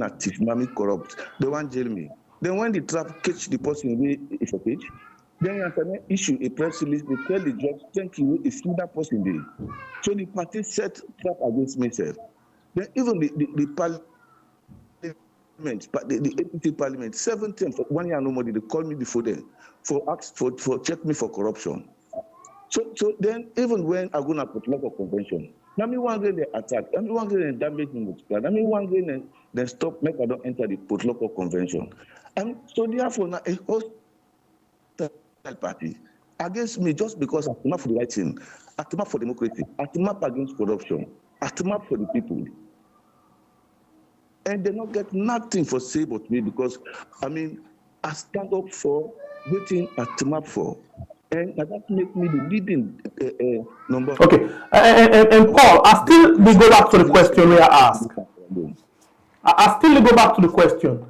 active, mommy corrupt. They want jail me. Then when the trap catch the person if a page, then you issue a press release, they tell the judge, thank you, it's that person there. So the party set trap against myself. Then even the parliament, but the APC parliament, 7 times, 1 year no more, they call me before then for check me for corruption. So then even when I go to put local convention, now me one day they attack, I mean one day they damage me with plan, I mean one day they stop, make I don't enter the put local convention. And so therefore now a host party against me just because I'm not for the right thing, I'm not for democracy, I'm not against corruption, I'm not for the people. And they not get nothing for say but me because I mean I stand up for waiting at map for. And that make me the leading number. Okay, and Paul, I still go back to the question we are asked. I still go back to the question.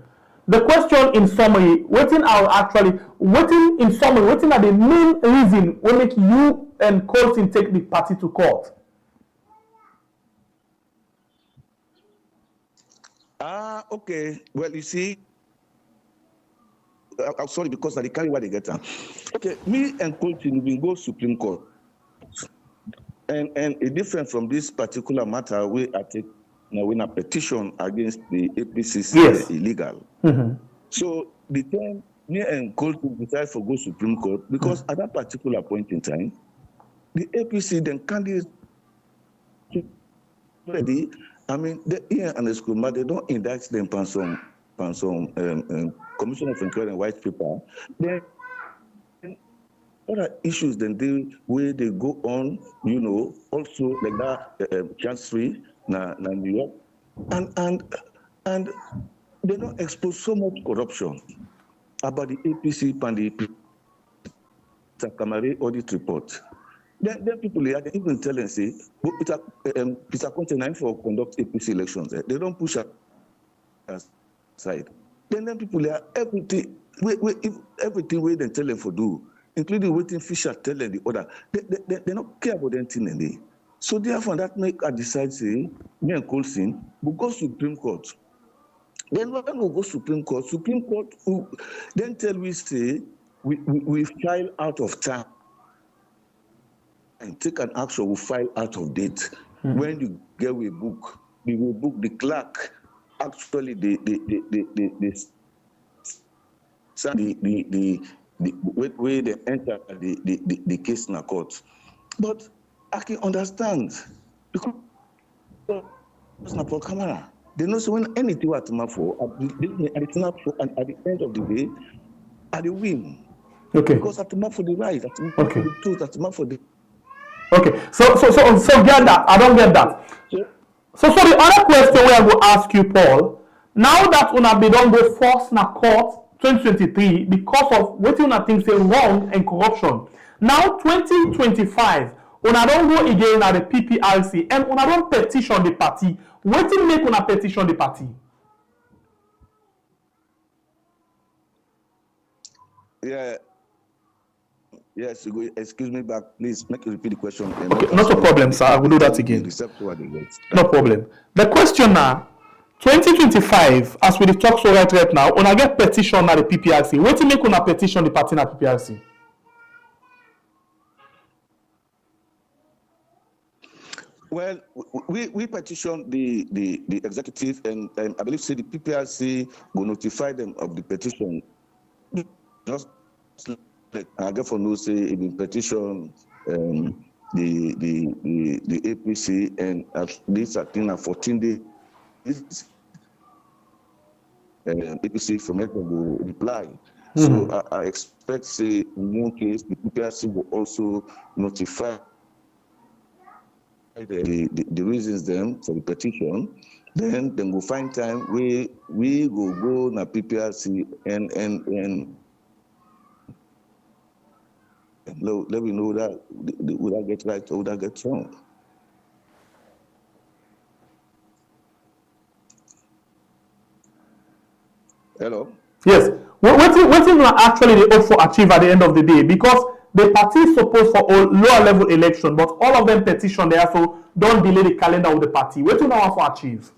The question in summary, what in are the main reason will make you and Colson take the party to court? Okay. Well, you see, I'm sorry because I carry what they get. Okay, me and Colson will go Supreme Court, and it's different from this particular matter where I take win a petition against the APC illegal. Mm-hmm. So the time me and Colson decide for go Supreme Court because at that particular point in time, the APC then candidates already. I mean, the Ian and the school, but they don't indict them on some Commission of Inquiry and white paper. Then other issues then they where they go on, you know, also like that chancery na New York, and they don't expose so much corruption about the APC and the Sakamari audit report. Then people they even tell and say, Peter Conte for conduct APC elections. They don't push aside. Then people they are everything where they tell them for do, including waiting Fisher tell them the order. They don't care about anything in there. So therefore that make I decide say me and Colson we go Supreme Court. Then when we go Supreme Court who then tell we say we file out of time. And take an action, we file out of date. Mm-hmm. When you get a book, the clerk actually the way they enter the case in the court. But I can understand because it's not for camera. They know so when anything at for at the end of the day, at the win. Okay. Because at for the right, at for the truth, at for the. Okay. So get that. I don't get that. So the other question where I will ask you, Paul. Now that una be don't go force na court 2023 because of what una think say wrong and corruption. Now 2025, una don't go again at the PPRC and una don't petition the party. What will make una petition the party? Yeah. Yes, excuse me back, please. Make you repeat the question. Okay, not a problem, sir. I will do that again. No problem. The question now, 2025, as we talk so right now, una get petition at the PPRC. What will make una petition the party at PPRC? Well, we petition the executive, and I believe say the PPRC will notify them of the petition. Just I get for no say it been petition the APC, and at least I think 14 days APC from it will reply. So I expect say in one case the PPRC will also notify the reasons them for the petition. Then we'll find time we will go na PPRC and let me know that would I get right or would I get wrong. Hello? Yes. What is actually the hope for achieve at the end of the day? Because the party is supposed for a lower level election, but all of them petition there, so don't delay the calendar of the party. What do you want to achieve?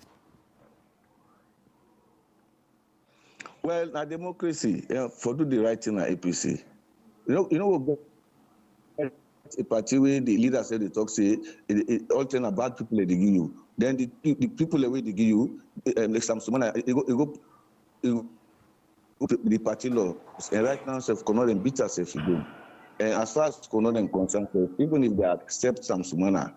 Well, na democracy, for do the right thing at APC. You know, a party where the leader said they talk say all things about people they give you. Then the people the way they give you, like Sam-Sumana, the party law. And right now, self cannot and beat herself again. And as far as cannot and concerned, even if they accept Sam-Sumana,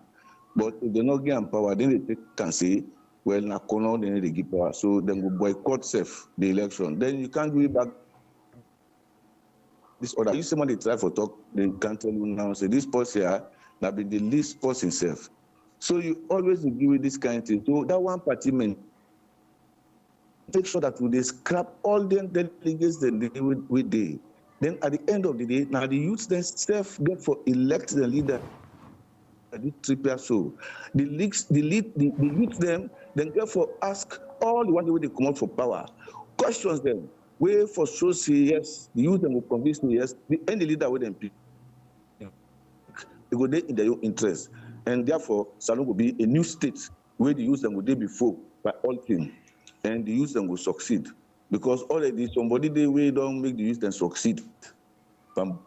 but if they not get power, then they can say, well, na kono then they give power. So then we boycott self the election. Then you can't do it back. This order, if somebody try for talk, they can tell you now, say this person here, that be the least person himself. So you always give with this kind of thing. So that one party man, make sure that they scrap all the delegates that they with day. Then at the end of the day, now the youth themselves get for elect the leader. The so the youth them then get for ask all the one way they come out for power, questions them. Way for sure say yes, the youth them will convince me yes, any leader with them pick, they go there in their own interest. And therefore, Salon will be a new state where the youth them will there before by all things. And the youth them will succeed. Because already somebody they way don't make the youth them succeed. So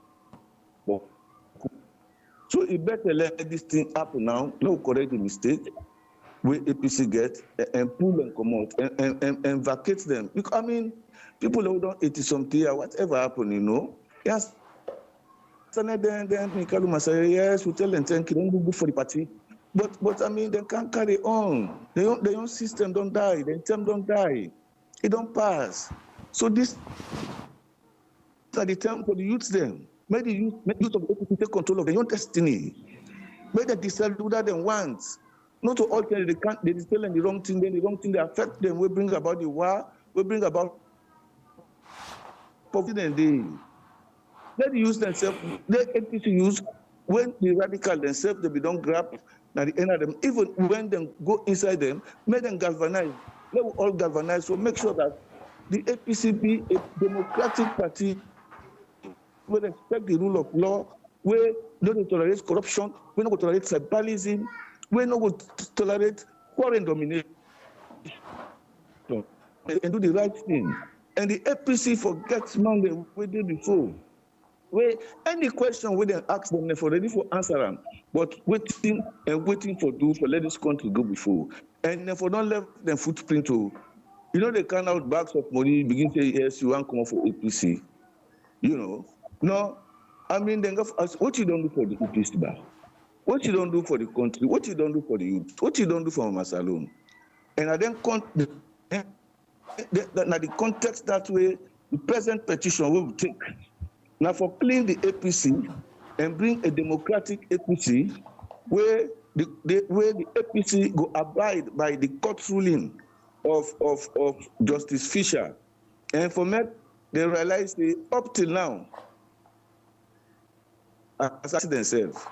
it better let this thing happen now, no correct the mistake where APC get and pull them come out and vacate them. Because I mean, people who don't 80 something or whatever happen, you know. Yes. So then Mikaluma say, yes, we tell them thank you, don't go good for the party. But I mean they can't carry on. Their own system don't die, their term don't die. It don't pass. So this is the time for the youth then. Make the youth of APC take control of their own destiny. Make them decide what they want. Not to all tell they can't, they tell them the wrong thing, then the wrong thing they affect them, we bring about the war, we bring about poverty and they let the youth themselves, let APC use when the radical themselves they don't grab at the end of them, even when they go inside them, make them galvanize. Let us all galvanize. So make sure that the APC be a democratic party. We respect the rule of law. We don't tolerate corruption. We don't tolerate tribalism. We don't tolerate foreign domination. And do the right thing. And the APC forgets Monday we did before. Where any question we then ask them for ready for answer them, but waiting for let this country go before. And then for don't let them footprint to, you know, they can out bags of money, begin to say, yes, you want to come up for APC. You know. No, I mean, then what you don't do for the APC, what you don't do for the country, what you don't do for the youth, what you don't do for Masalon. And I then the context that way, the present petition will take. Now for clean the APC and bring a democratic APC where the APC go abide by the court ruling of Justice Fisher. And for me, they realize up till now, assassin themselves.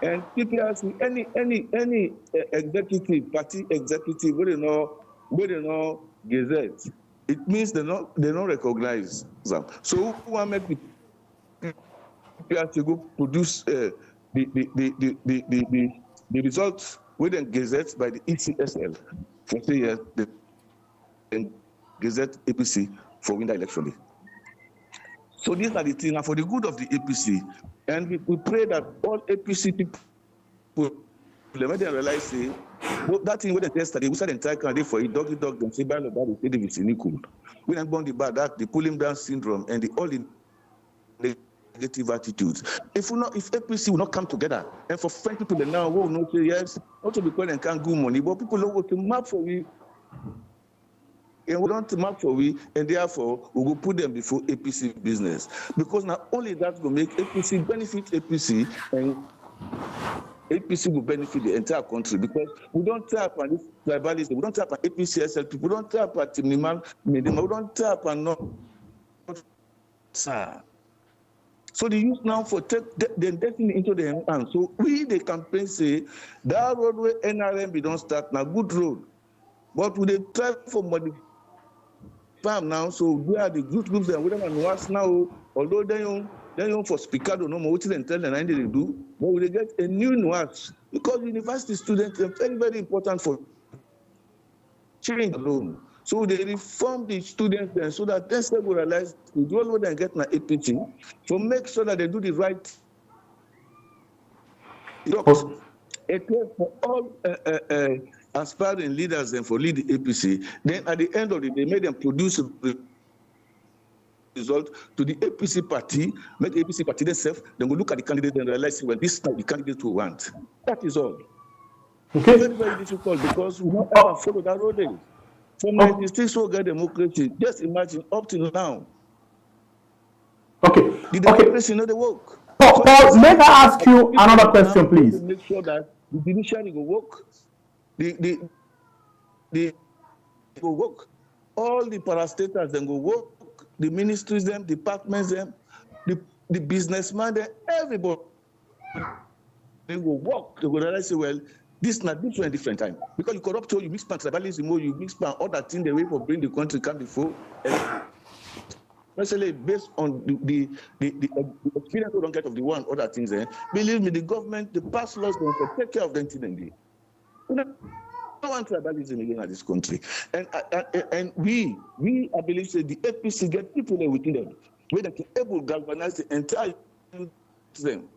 And people ask me, any executive, party executive, where they know gazette, it means they don't recognize them. So who want to make people to go produce the results within gazette by the ECSL for 3 years, the gazette APC for winter election. So these are the things, and for the good of the APC, and we pray that all APC people let them realize that thing when they yesterday, we said entire candidate for a dog, them say by the say they is unequal. We don't born the bad that the pulling down syndrome and the all in negative attitudes. If APC will not come together, and for French people now will not say yes, not to be called and can't go money, but people don't want to map for we. And we don't map for we, and therefore we will put them before APC business. Because not only that will make APC benefit APC, and APC will benefit the entire country, because we don't tap on this tribalism, we don't tap on APCSL people, we don't tap on Timniman, we don't tap on no. So the youth now for take the destiny into their hands. So the campaign say that road where NRM don't start now good road, but we they try for money. Now, so we are the youth groups and we don't know now, although they don't for speaker don't know what they tell and they do, but we get a new nuance because university students are very, very important for change alone. So they reform the students then so that they will realize the role what they get na APT, so make sure that they do the right jobs. It was for all aspiring leaders and for lead the APC. Then at the end of the day, made them produce a result to the APC party, make the APC party themselves, then we look at the candidate and realize, well, this is the candidate we want. That is all. Okay. It's very, very difficult because we don't ever follow that road. For 96 we get democracy. Just imagine up to now. Okay. The democracy not the work. Paul, let me ask you another question, please. Make sure that the judiciary will work. The will work. All the parastatals then will work. The ministries them, departments them, the businessmen them, everybody they will work. They will realize, well, this is not different time. Because you corrupt you mix tribalism, you mix other things the way for bring the country come before. Especially based on the experience we don't get of the one other things. Believe me, the government, the past laws don't take care of them till then. We don't want tribalism again in this country. And we I believe say the APC get people there within them where they can able to galvanize the entire youth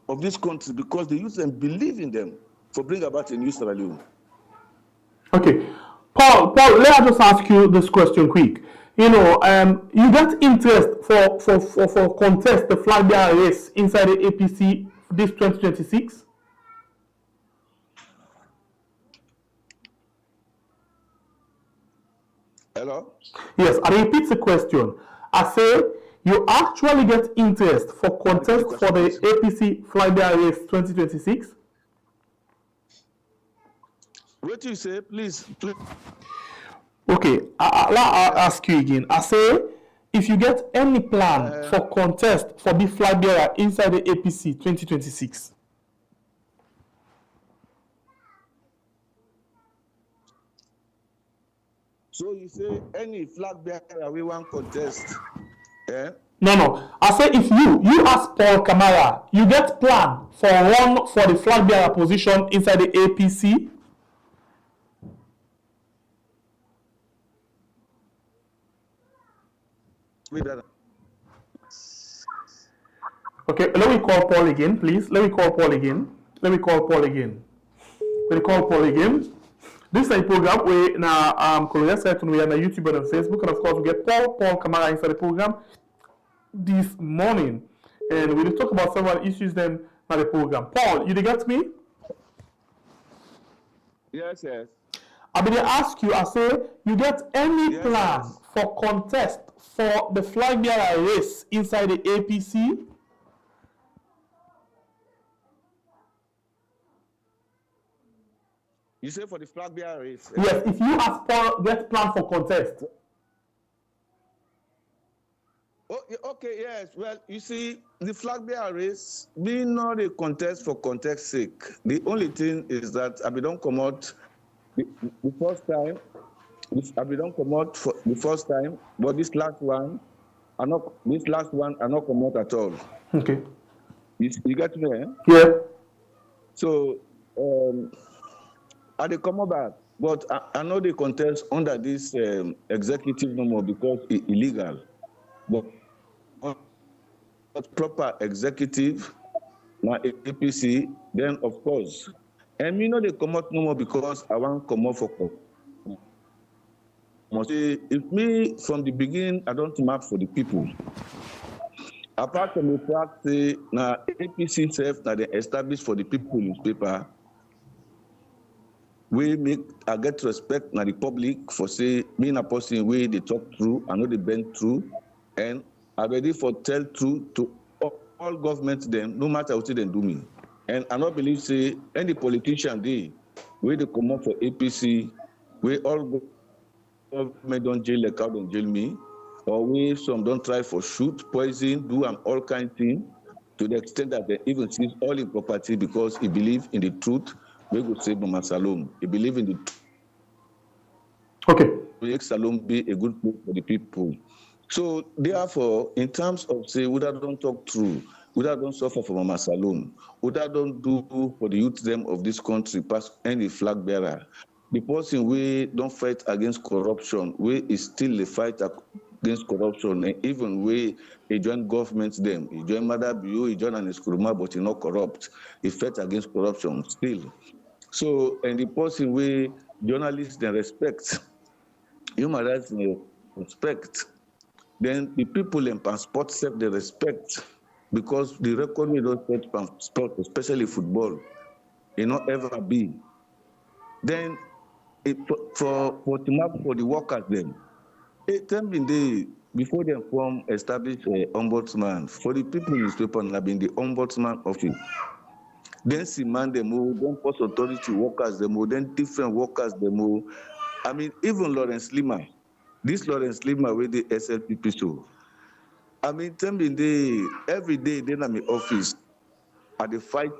of this country because the youth them believe in them for bring about a new Sierra Leone. Okay. Paul, let me just ask you this question quick. You know, you got interest for contest the flag bearer race inside the APC this 2026? Hello? Yes, I repeat the question. I say you actually get interest for contest for the APC flag bearer race 2026? What do you say, please? Okay, I'll ask you again. I say, if you get any plan for contest for the flag bearer inside the APC 2026? So you say any flag bearer we want contest? Yeah? No. I say if you as Paul Kamara, you get plan for run for the flag bearer position inside the APC? Okay, let me call Paul again, please. Let me call Paul again. This is a program where now Colonel Certain we are on YouTube and on Facebook, and of course we get Paul Kamara inside the program this morning, and we will talk about several issues then on the program. Paul, you get me? Yes. I mean, they ask you, I say, you get any Yes, plan yes. for contest for the flag bearer race inside the APC? You say for the flag bearer race? Yes, if you as Paul get plan for contest. Oh, okay, yes. Well, you see, the flag bearer race being not a contest for contest sake. The only thing is that I don't come out the first time. I don't come out for the first time, but this last one, I not come out at all. Okay. You get me? Eh? Yeah. So I they come back, but I know they contest under this executive no more because it's illegal. But proper executive, now APC, then of course. And me know they come out no more because I want to come out for. If me from the beginning, I don't map for the people. Apart from the fact say now APC self now they established for the people newspaper, we make I get respect now the public for say being a person way they talk through, I know they bend through, and I ready for tell truth to all governments them, no matter what they do me. And I not believe say any politician they where they come up for APC, where all government don't jail like how don't jail me, or we some don't try for shoot, poison, do all kind of things, to the extent that they even seize all in property because he believe in the truth. We could say Mama Salom. He believe in the truth. Okay. Make Salom be a good place for the people. So therefore, in terms of say, would I don't talk true, would I don't suffer for Mama Salom, would I don't do for the youth them of this country pass any flag bearer, the person we don't fight against corruption, we is still a fight against corruption, and even we he join governments them, he join Mother Bio, he join an Eskuruma, but he not corrupt. He fight against corruption still. So, and the person we journalists they respect, human rights they respect, then the people in passport self they respect, because the record we don't set sport, especially football, it not ever be. Then for the workers then, time in the before they form establish ombudsman for the people in newspaper have been the ombudsman office. Then Siman demo, then post authority workers demo, then different workers demo. I mean, even Lawrence Lima, this Lawrence Lima with the SLPP show. I mean, tell me every day then I'm in office at the fight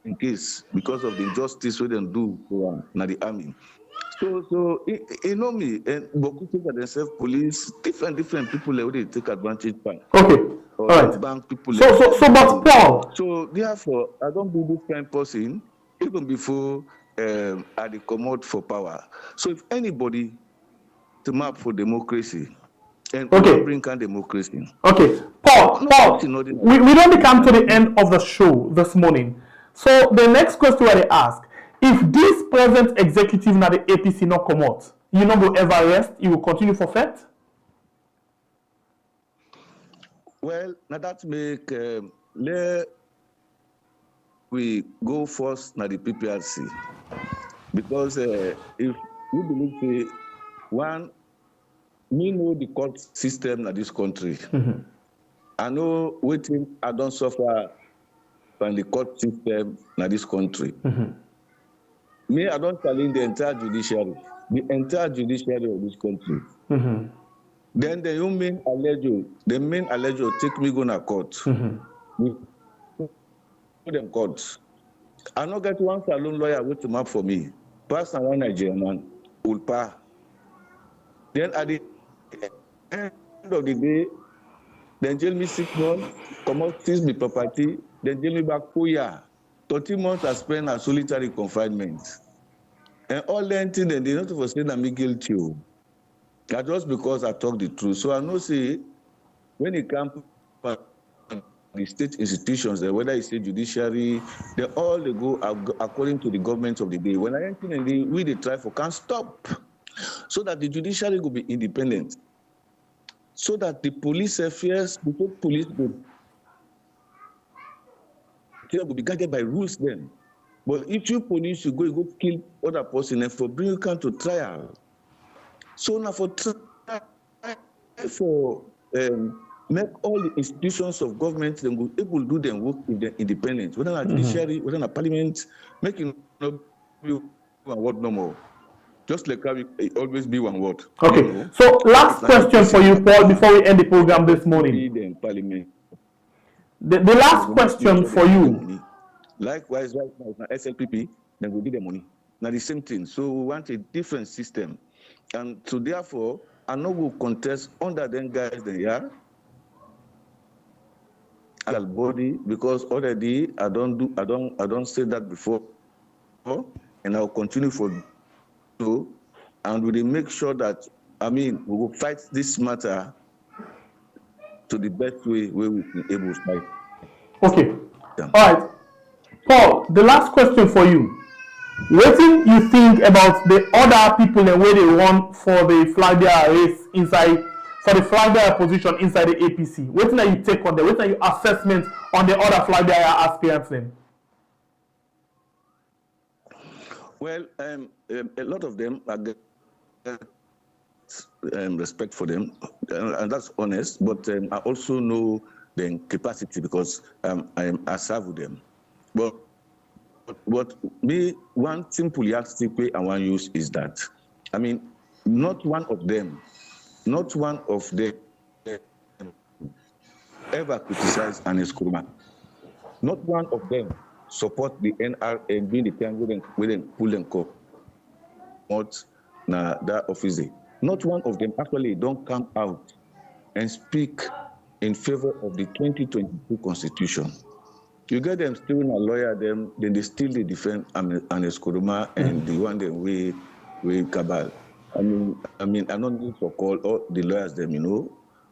in case because of the injustice we don't do for the army. So you know me, and Boku take themselves police, different people where they take advantage by. Okay. Or all right. bank people. So but Paul. So therefore, I don't do this kind of person even before I come out for power. So if anybody to map for democracy and bring can democracy. Okay, Paul, we don't come to the end of the show this morning. So the next question I ask, if this present executive now the APC not come out, you not go ever rest, you will continue for forfeit? Well, now that make let we go first now the PPRC, because if we believe say one, me know the court system in this country. Mm-hmm. I know waiting I don't suffer from the court system in this country. Mm-hmm. Me, I don't challenge the entire judiciary of this country. Mm-hmm. Then the main alleged take me go to court. Mm-hmm. We put them court. I not get one salon lawyer with to map for me. Pass and one Nigerian man, Ulpa. Then at the end of the day, then jail me 6 months, come out, seize me property, then jail me back 4 years. 30 months I spent at solitary confinement. And all that thing, then they not for saying I'm guilty. That just because I talk the truth. So I know say when it comes to the state institutions, whether it's the judiciary, they go according to the government of the day. When I enter in they try for can't stop. So that the judiciary will be independent. So that the police affairs, because police will be guided by rules then. But if you police, you go kill other person and for bring you to trial. So now for make all the institutions of government them go able to do them work with the independence, whether na judiciary, whether na parliament, making not be one word no more. Just like how it always be one word. Okay. You know? So last question for you, Paul, before we end the program this morning. Parliament. The last question for you. Likewise, right now, SLPP, then we need the money. Now the same thing. So we want a different system. And so therefore, I know we'll contest under them guys they are. Body, because already I don't say that before, and I'll continue for so, and we will make sure that we will fight this matter to the best way where we can able to fight. Okay. Yeah. All right. Paul, the last question for you. What do you think about the other people and where they run for the flag bearer race inside, for the flag bearer position inside the APC? What do you take on them? What are your assessment on the other flag bearer aspirants then? Well, a lot of them I get respect for them, and that's honest. But I also know their capacity because I serve with them. But me, one simple yardstick way I want to use is that, not one of them ever criticized Anis Kurma. Not one of them support the NRM during the time we didn't pull them out na that office. Not one of them actually don't come out and speak in favor of the 2022 constitution. You get them still a lawyer, then they still defend Anis Kurma and the one that we cabal. I don't need to call all the lawyers them,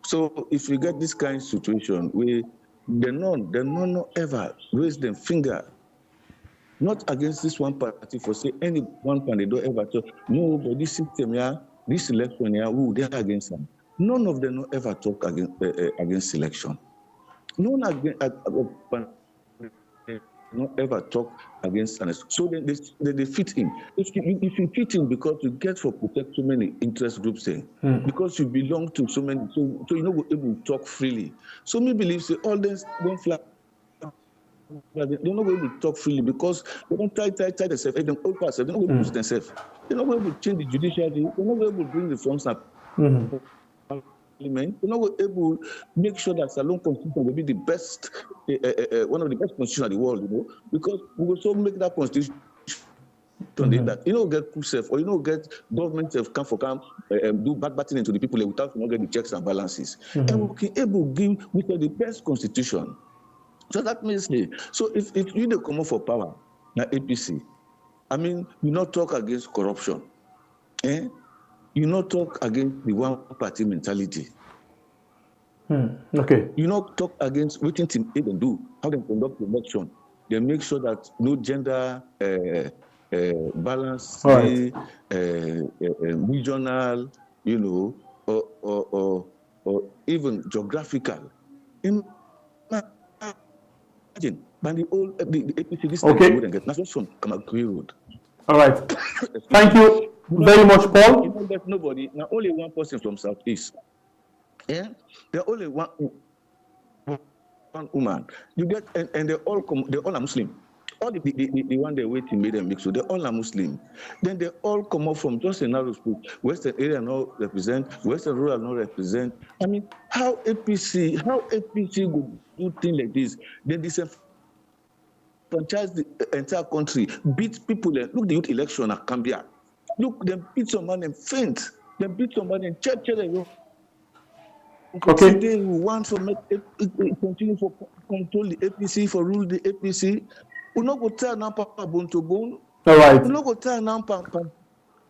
So if you get this kind of situation, they none ever raise them finger, not against this one party for say any one party, they don't ever talk. No, but this system here, this election here, they're against them. None of them don't ever talk against election. None not ever talk against us. So they fit in. If you fit in because you get for protect so many interest groups there, because you belong to so many, so you're not able to talk freely. So me believe say all them don't fly. They're not going to talk freely because they don't try themselves. They don't all pass. They're not going to push themselves. They're not going to change the judiciary. They're not going to bring reforms up. They're not able to make sure that Salon Constitution will be the best, one of the best constitutions in the world, because we will so make that constitution that get coup self, or get government self come do backbiting into the people without not getting the checks and balances. And we can able to give the best constitution. So that means so if you don't come up for power, na APC, you not talk against corruption. You not talk against the one-party mentality. Okay. You not talk against what things they do, how they conduct the election. They make sure that no gender balance, regional, or even geographical. Imagine, by the APC this time we wouldn't get. That's just from Kamakuri Road. All right. Thank you very much, Paul. There's nobody. Now only one person from Southeast. Yeah, they're only one woman. You get and they all are Muslim. All the one they waiting made them mix, so they all are Muslim. Then they all come up from just a narrow school. Western area not represent, Western rural not represent. How APC would do things like this? They disenfranchise the entire country, beat people. Look the youth election at Cambia. Look, they beat someone and faint. They beat someone and check. Okay. They want to make continue for control the APC, for rule the APC. We not go turn now bone to bone. All right. We not go turn now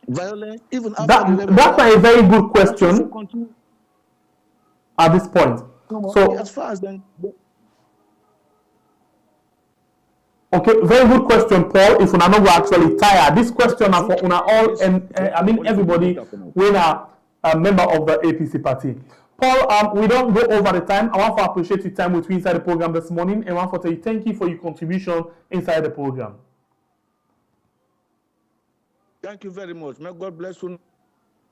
violent. Even after that's a very good question at this point. So as far as then. Okay, very good question, Paul. If we are not actually tired, this question is for all, and everybody when a member of the APC party. Paul, we don't go over the time. I want to appreciate your time with you inside the program this morning, and I want to say thank you for your contribution inside the program. Thank you very much. May God bless you.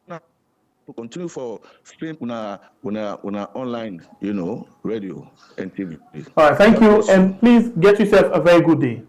To continue for stream una online, radio and TV. All right, thank you, and please get yourself a very good day.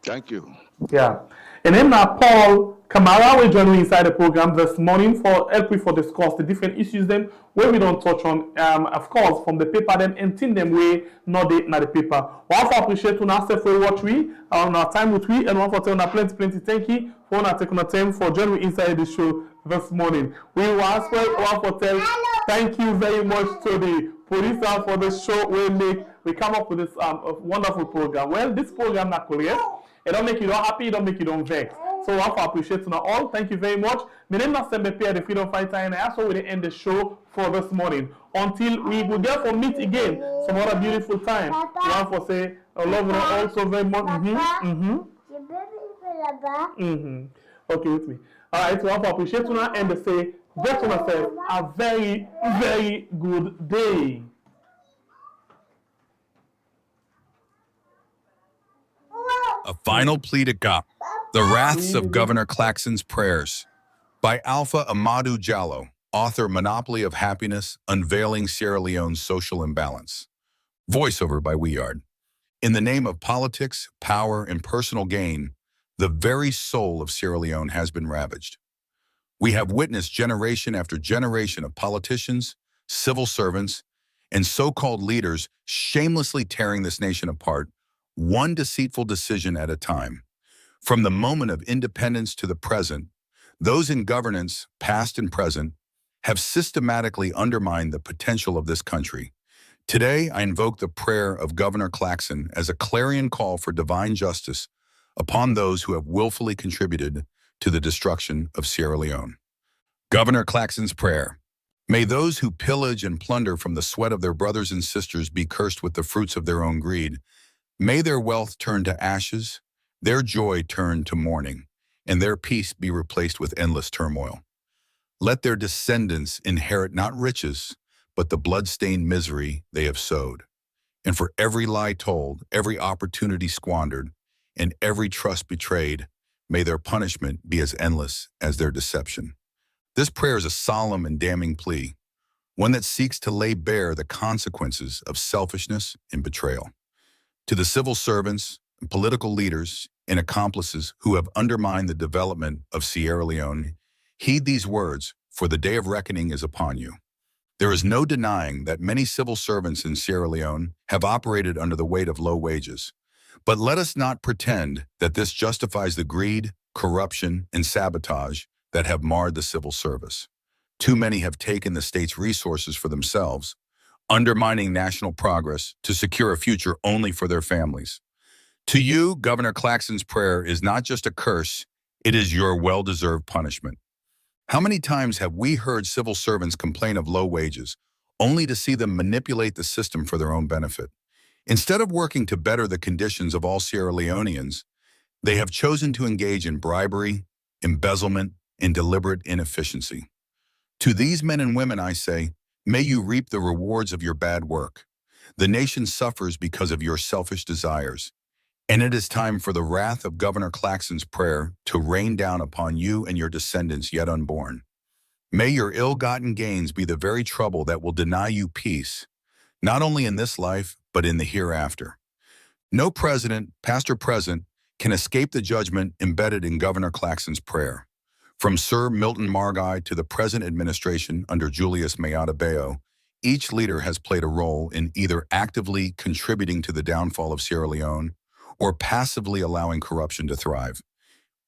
Thank you. Yeah. And then Paul Kamara will join me inside the program this morning for help for discuss the different issues them where we don't touch on, of course, from the paper them and think them way not the paper. One for appreciate to ourselves for what we on our time with we, and one for telling plenty thank you for not taking the time for joining me inside the show this morning. We will ask one for tell thank you very much to the producer for the show we come up with this wonderful program. Well, this program not clear. It don't make you don't happy, it don't make you don't vex. So I appreciate you all. Thank you very much. My name is Sam-Sumana, the Freedom Fighter, and I also will end the show for this morning. Until we will get for meet again some other beautiful time. We want to say I love you also very much. Okay, with me. Alright, so I appreciate you now and say get on yourself a very, very good day. A final plea to God. The Wraths of Governor Claxon's Prayers by Alpha Amadou Diallo, author Monopoly of Happiness, Unveiling Sierra Leone's Social Imbalance. Voiceover by Weard. In the name of politics, power, and personal gain, the very soul of Sierra Leone has been ravaged. We have witnessed generation after generation of politicians, civil servants, and so-called leaders shamelessly tearing this nation apart, one deceitful decision at a time. From the moment of independence to the present, those in governance, past and present, have systematically undermined the potential of this country. Today, I invoke the prayer of Governor Claxon as a clarion call for divine justice upon those who have willfully contributed to the destruction of Sierra Leone. Governor Claxon's prayer. May those who pillage and plunder from the sweat of their brothers and sisters be cursed with the fruits of their own greed. May their wealth turn to ashes, their joy turn to mourning, and their peace be replaced with endless turmoil. Let their descendants inherit not riches, but the blood-stained misery they have sowed. And for every lie told, every opportunity squandered, and every trust betrayed, may their punishment be as endless as their deception. This prayer is a solemn and damning plea, one that seeks to lay bare the consequences of selfishness and betrayal. To the civil servants, and political leaders, and accomplices who have undermined the development of Sierra Leone, heed these words, for the day of reckoning is upon you. There is no denying that many civil servants in Sierra Leone have operated under the weight of low wages. But let us not pretend that this justifies the greed, corruption, and sabotage that have marred the civil service. Too many have taken the state's resources for themselves, undermining national progress to secure a future only for their families. To you, Governor Claxon's prayer is not just a curse, it is your well-deserved punishment. How many times have we heard civil servants complain of low wages, only to see them manipulate the system for their own benefit? Instead of working to better the conditions of all Sierra Leoneans, they have chosen to engage in bribery, embezzlement, and deliberate inefficiency. To these men and women, I say, may you reap the rewards of your bad work. The nation suffers because of your selfish desires, and it is time for the wrath of Governor Claxon's prayer to rain down upon you and your descendants yet unborn. May your ill-gotten gains be the very trouble that will deny you peace, not only in this life, but in the hereafter. No president, past or present, can escape the judgment embedded in Governor Claxon's prayer. From Sir Milton Margai to the present administration under Julius Maada Bio, each leader has played a role in either actively contributing to the downfall of Sierra Leone or passively allowing corruption to thrive.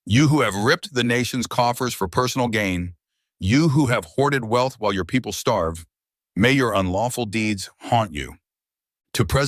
You who have ripped the nation's coffers for personal gain, you who have hoarded wealth while your people starve, may your unlawful deeds haunt you. To President